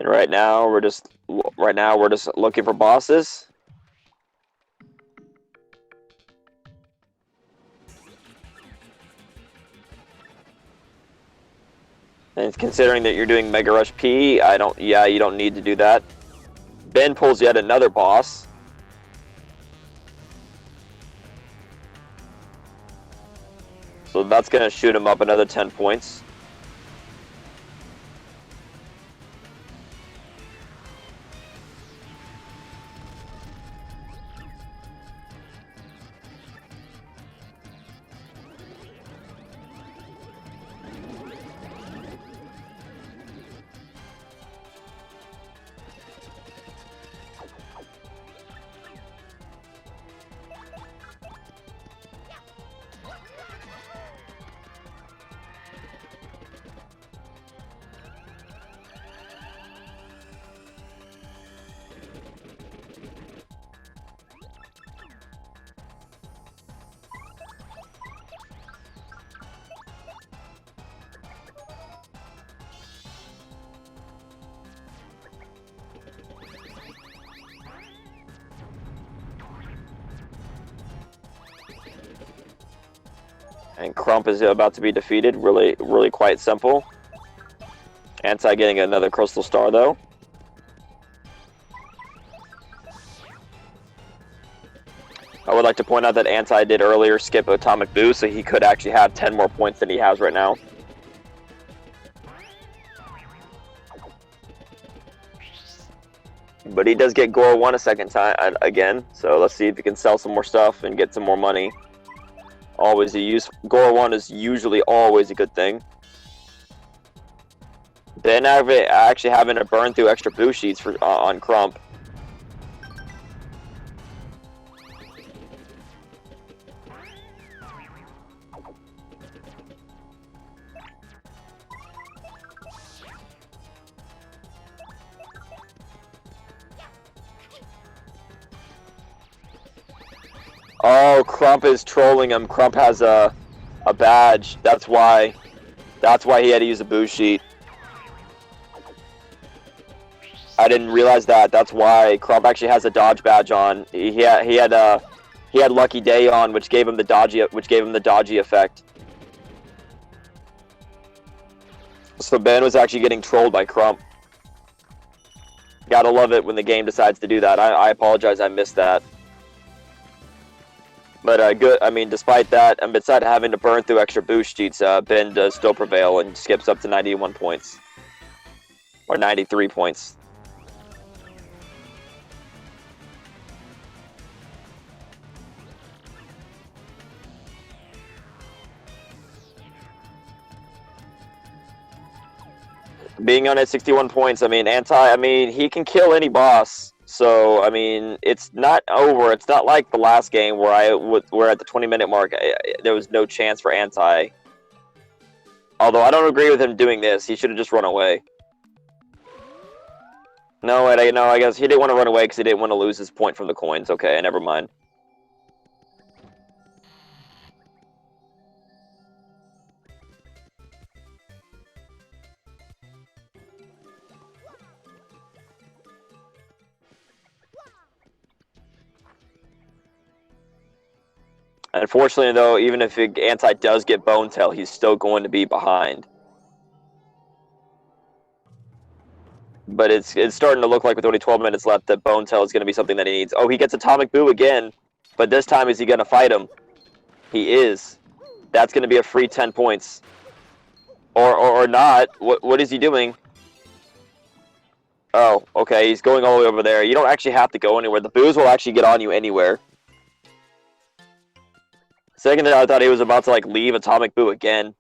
And right now we're just looking for bosses. And considering that you're doing Mega Rush P, you don't need to do that. Ben pulls yet another boss. So that's going to shoot him up another 10 points. And Crump is about to be defeated. Really, really quite simple. Anti getting another Crystal Star, though. I would like to point out that Anti did earlier skip Atomic Boost, so he could actually have 10 more points than he has right now. But he does get Goro 1 a second time again, so let's see if he can sell some more stuff and get some more money. Goro 1 is usually always a good thing. Ben actually having to burn through extra boost sheets on Crump. Oh, Crump is trolling him. Crump has a badge. That's why he had to use a boost sheet. I didn't realize that. That's why Crump actually has a dodge badge on. He had Lucky Day on, which gave him the dodgy effect. So Ben was actually getting trolled by Crump. Gotta love it when the game decides to do that. I apologize, I missed that. But good. I mean, despite that, and besides having to burn through extra boost sheets, Ben does still prevail and skips up to 91 points. Or 93 points. Being on at 61 points, I mean, he can kill any boss. So, I mean, it's not over. It's not like the last game where we're at the 20-minute mark. There was no chance for Anti. Although I don't agree with him doing this. He should have just run away. No, I guess he didn't want to run away because he didn't want to lose his point from the coins. Okay, never mind. Unfortunately, though, even if Anti does get Bone Tail, he's still going to be behind. But it's starting to look like with only 12 minutes left that Bone Tail is going to be something that he needs. Oh, he gets Atomic Boo again, but this time is he going to fight him? He is. That's going to be a free 10 points. Or not. What is he doing? Oh, okay, he's going all the way over there. You don't actually have to go anywhere. The boos will actually get on you anywhere. Second, I thought he was about to like leave Atomic Boo again,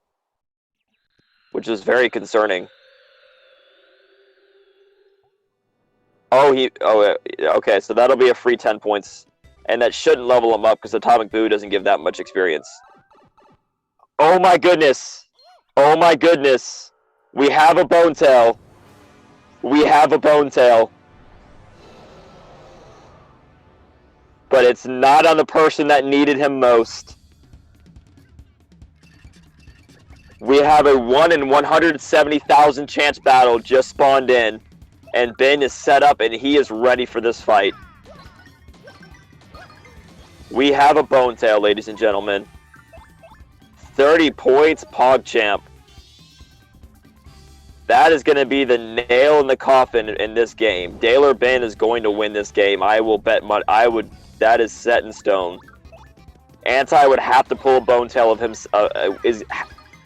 which is very concerning. Oh, okay, so that'll be a free 10 points, and that shouldn't level him up because Atomic Boo doesn't give that much experience. Oh my goodness! Oh my goodness! We have a Bone Tail. We have a Bone Tail. But it's not on the person that needed him most. We have a 1 in 170,000 chance battle just spawned in. And Ben is set up and he is ready for this fight. We have a Bone Tail, ladies and gentlemen. 30 points, PogChamp. That is going to be the nail in the coffin in this game. Daler Ben is going to win this game. I will bet money. That is set in stone. Anti would have to pull a Bone Tail of him.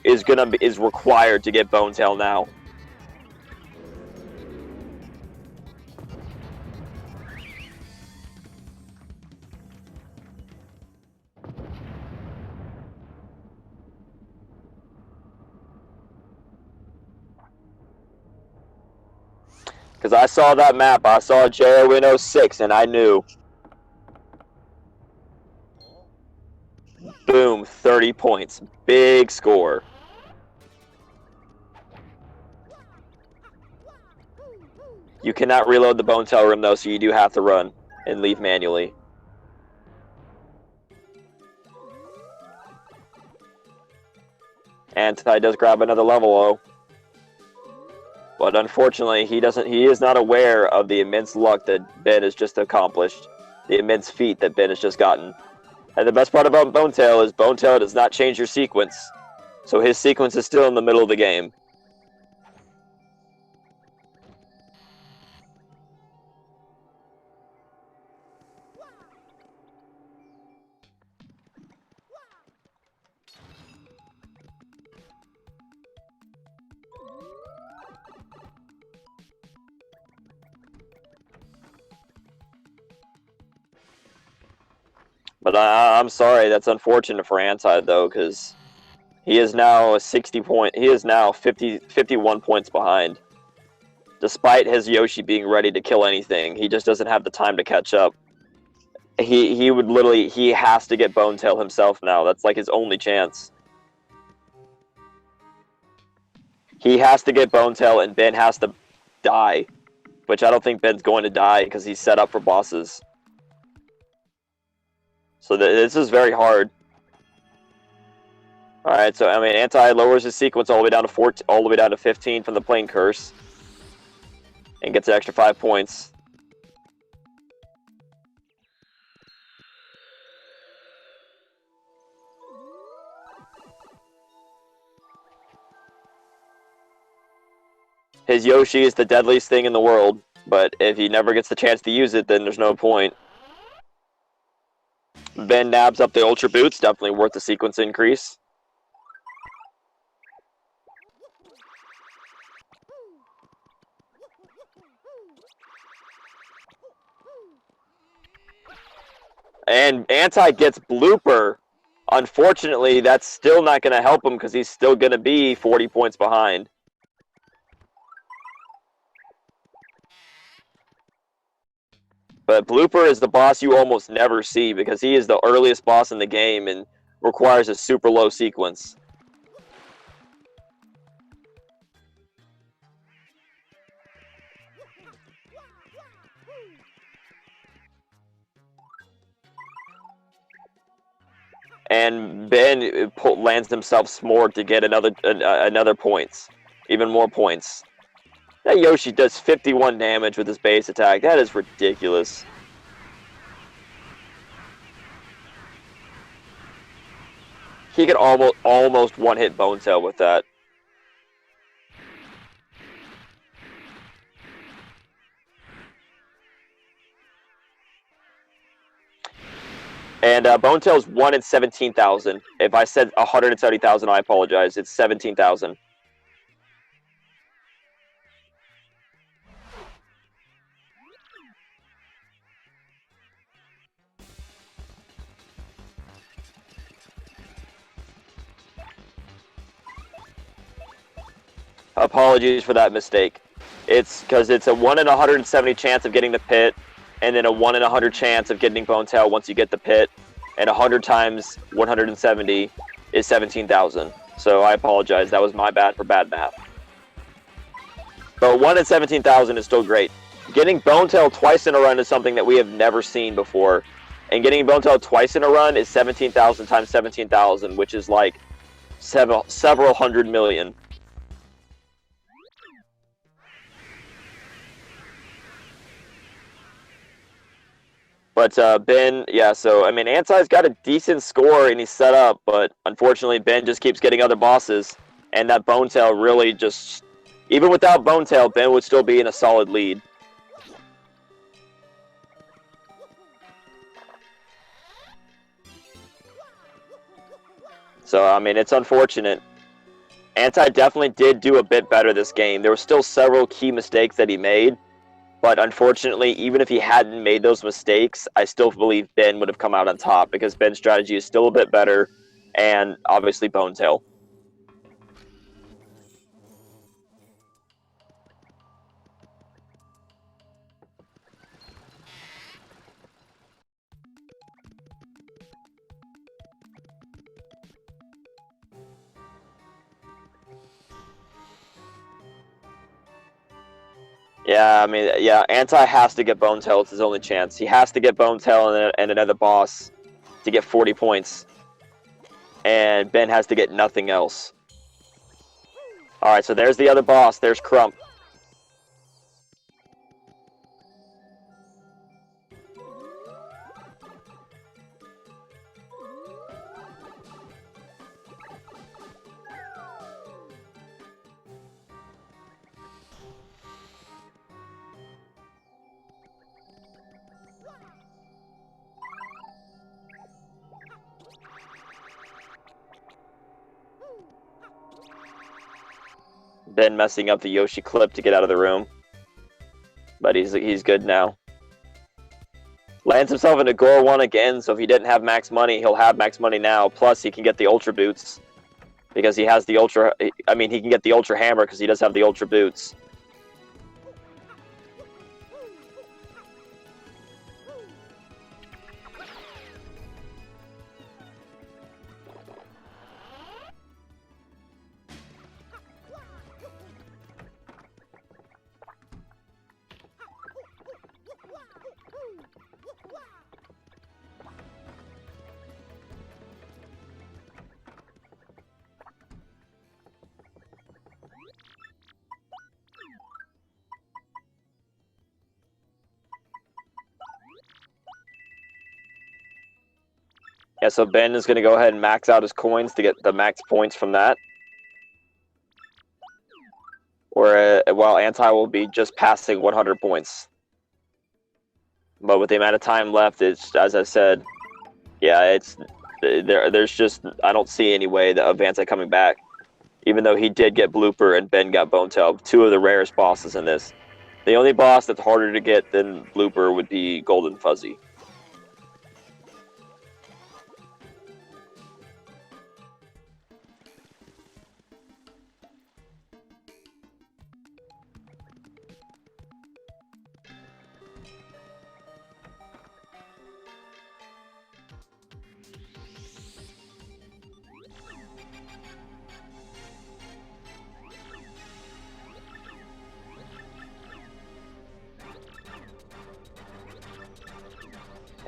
Is required to get Bone Tail now. Because I saw that map, I saw JON06, and I knew. Boom, 30 points. Big score. You cannot reload the Bone Tail room, though, so you do have to run and leave manually. Anti does grab another level, though. But unfortunately, he is not aware of the immense luck that Ben has just accomplished. The immense feat that Ben has just gotten. And the best part about Bone Tail is Bone Tail does not change your sequence. So his sequence is still in the middle of the game. But I'm sorry, that's unfortunate for Anti though, because he is now 51 points behind. Despite his Yoshi being ready to kill anything, he just doesn't have the time to catch up. He has to get Bone Tail himself now. That's like his only chance. He has to get Bone Tail and Ben has to die. Which I don't think Ben's going to die because he's set up for bosses. So this is very hard. Alright, so I mean Anti lowers his sequence all the way down to 14, all the way down to 15 from the Plane Curse. And gets an extra 5 points. His Yoshi is the deadliest thing in the world, but if he never gets the chance to use it, then there's no point. Ben nabs up the Ultra Boots, definitely worth the sequence increase. And Anti gets Blooper. Unfortunately, that's still not going to help him because he's still going to be 40 points behind. But Blooper is the boss you almost never see because he is the earliest boss in the game and requires a super low sequence. And Ben lands himself smart to get another points, even more points. That Yoshi does 51 damage with his base attack. That is ridiculous. He could almost one-hit Bone Tail with that. And Bone Tail's 1 in 17,000. If I said 170,000, I apologize. It's 17,000. Apologies for that mistake. It's because it's a 1 in 170 chance of getting the pit, and then a 1 in 100 chance of getting Bone Tail once you get the pit, and 100 times 170 is 17,000. So I apologize. That was my bad for bad math. But 1 in 17,000 is still great. Getting Bone Tail twice in a run is something that we have never seen before. And getting Bone Tail twice in a run is 17,000 times 17,000, which is like several hundred million. But Ben, yeah, so, I mean, Anti-A's got a decent score and he's set up, but unfortunately Ben just keeps getting other bosses, and that Bone Tail really just, even without Bone Tail, Ben would still be in a solid lead. So, I mean, it's unfortunate. Anti definitely did do a bit better this game. There were still several key mistakes that he made, but unfortunately, even if he hadn't made those mistakes, I still believe Ben would have come out on top because Ben's strategy is still a bit better, and obviously Bone Tail. Yeah, I mean, yeah, Anti has to get Bone Tail. It's his only chance. He has to get Bone Tail and another boss to get 40 points. And Ben has to get nothing else. Alright, so there's the other boss. There's Crump. Ben messing up the Yoshi clip to get out of the room. But he's good now. Lands himself into Gore 1 again, so if he didn't have max money, he'll have max money now. Plus, he can get the Ultra Boots. Because he has the Ultra... I mean, he can get the Ultra Hammer because he does have the Ultra Boots. Yeah, so Ben is going to go ahead and max out his coins to get the max points from that. While Anti will be just passing 100 points. But with the amount of time left, it's, as I said, yeah, there's just, I don't see any way of Anti coming back. Even though he did get Blooper and Ben got Bone Tail, two of the rarest bosses in this. The only boss that's harder to get than Blooper would be Golden Fuzzy.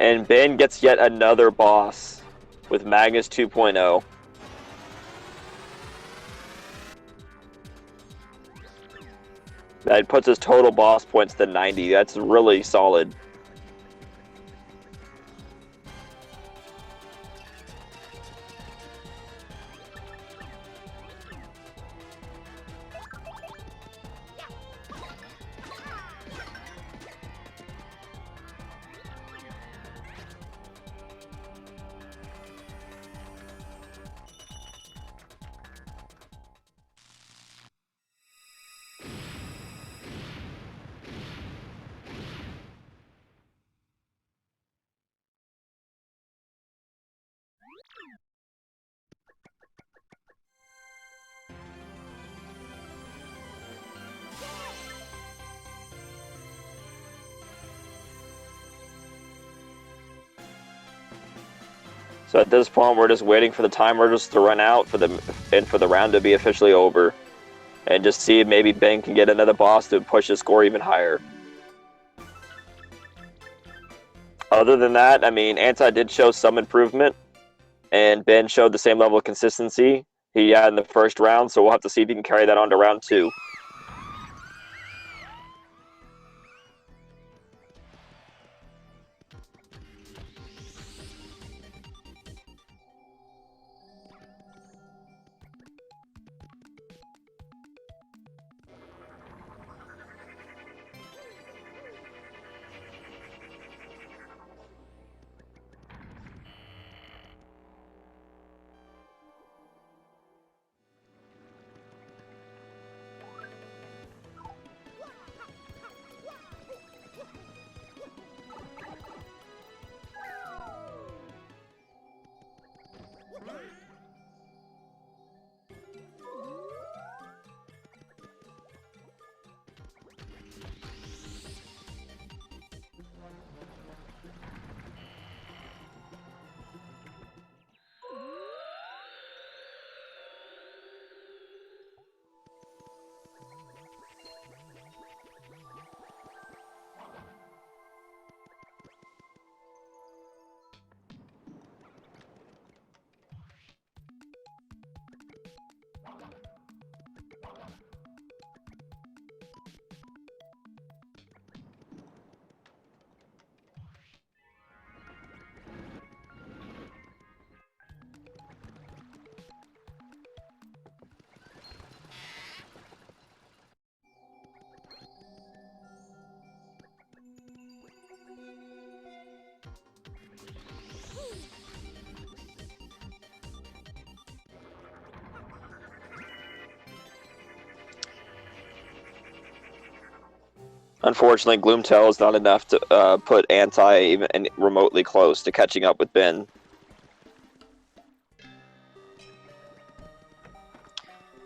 And Ben gets yet another boss. with Magnus 2.0. That puts his total boss points to 90. That's really solid. So at this point, we're just waiting for the timer just to run out for the round to be officially over, and just see if maybe Ben can get another boss to push his score even higher. Other than that, I mean, Anti did show some improvement, and Ben showed the same level of consistency he had in the first round, so we'll have to see if he can carry that on to round 2. Unfortunately, Gloomtail is not enough to put Anti even remotely close to catching up with Ben.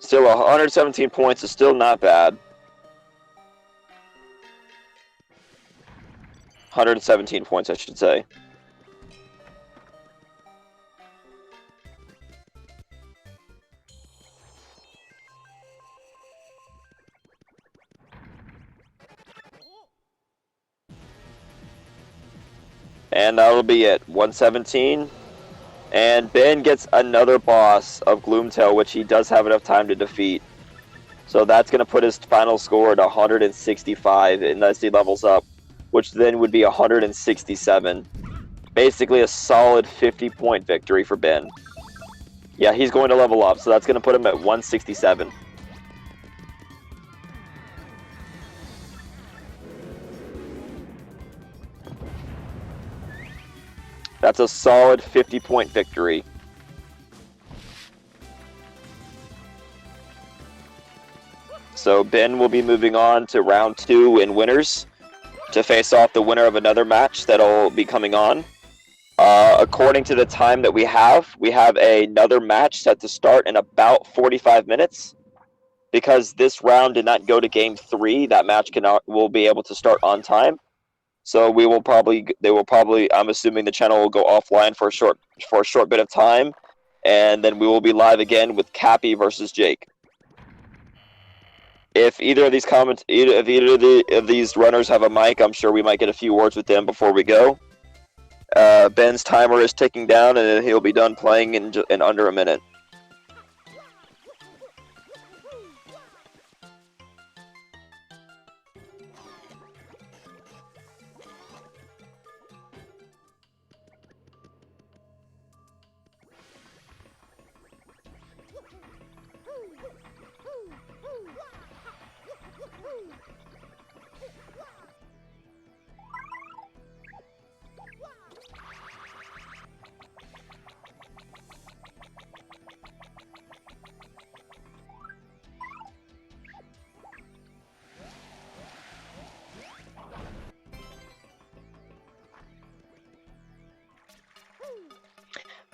Still, 117 points is still not bad. 117 points, I should say. And that'll be it. 117. And Ben gets another boss of Gloomtail, which he does have enough time to defeat. So that's going to put his final score at 165 unless he levels up, which then would be 167. Basically a solid 50-point victory for Ben. Yeah, he's going to level up, so that's going to put him at 167. That's a solid 50-point victory. So Ben will be moving on to round 2 in winners to face off the winner of another match that'll be coming on. According to the time that we have another match set to start in about 45 minutes. Because this round did not go to game 3, that match will be able to start on time. So they will probably, I'm assuming the channel will go offline for a short bit of time, and then we will be live again with Cappy versus Jake. If either of these runners have a mic, I'm sure we might get a few words with them before we go. Ben's timer is ticking down, and he'll be done playing in under a minute.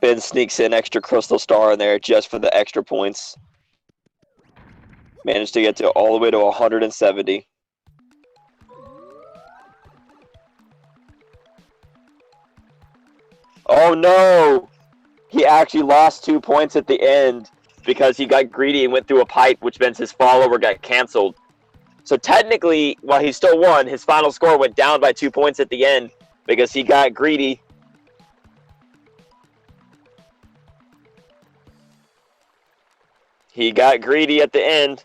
Ben sneaks in extra crystal star in there just for the extra points. Managed to get to all the way to 170. Oh no! He actually lost 2 points at the end because he got greedy and went through a pipe, which meant his follower got canceled. So technically, while he still won, his final score went down by 2 points at the end because he got greedy. He got greedy at the end.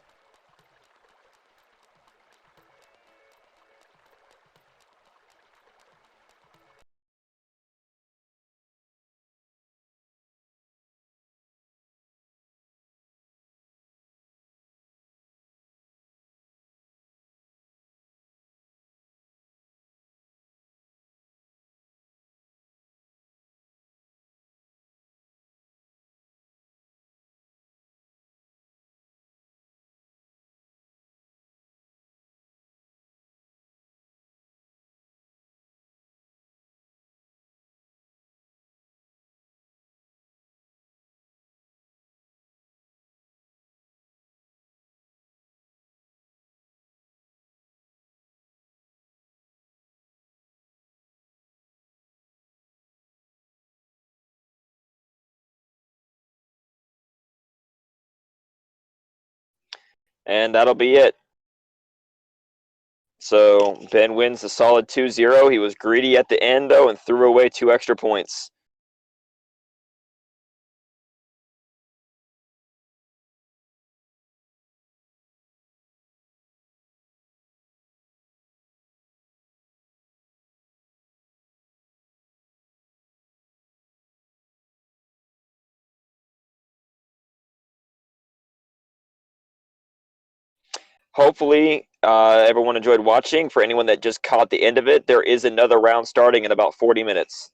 And that'll be it. So Ben wins a solid 2-0. He was greedy at the end, though, and threw away 2 extra points. Hopefully, everyone enjoyed watching. For anyone that just caught the end of it, there is another round starting in about 40 minutes.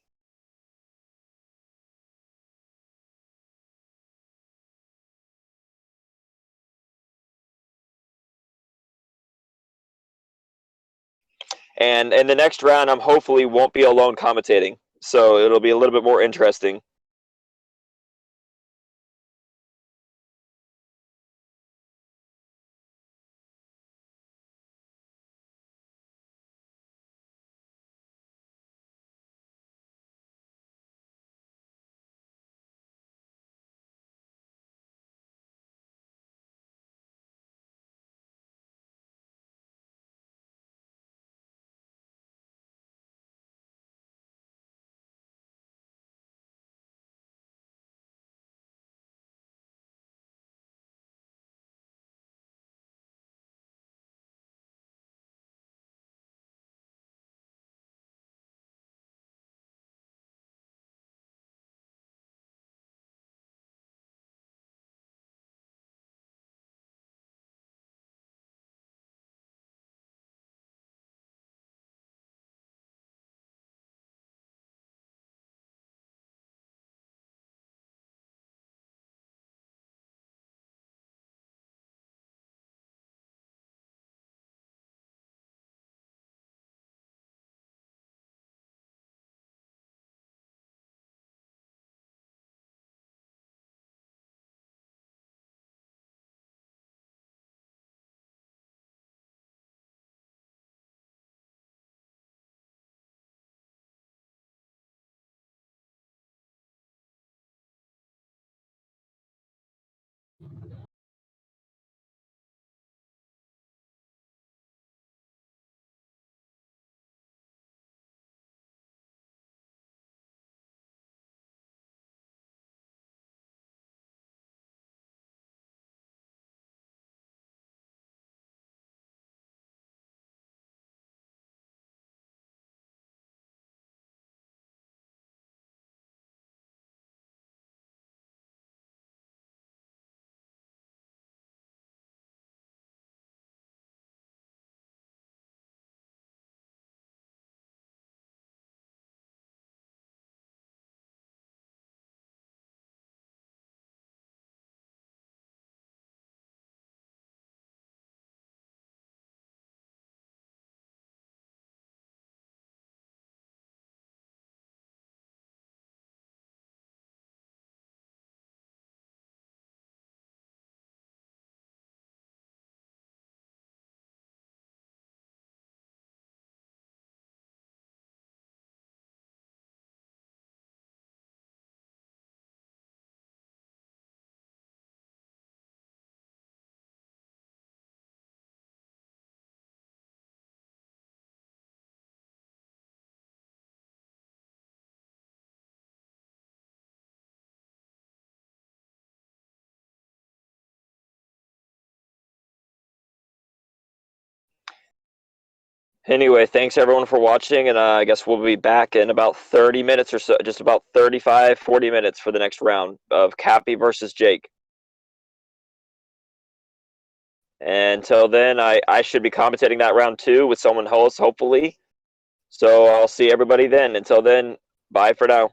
And in the next round, I'm hopefully won't be alone commentating, so it'll be a little bit more interesting. Anyway, thanks everyone for watching, and I guess we'll be back in about 30 minutes or so, just about 35, 40 minutes for the next round of Cappy versus Jake. And until then, I should be commentating that round too with someone else, hopefully. So I'll see everybody then. Until then, bye for now.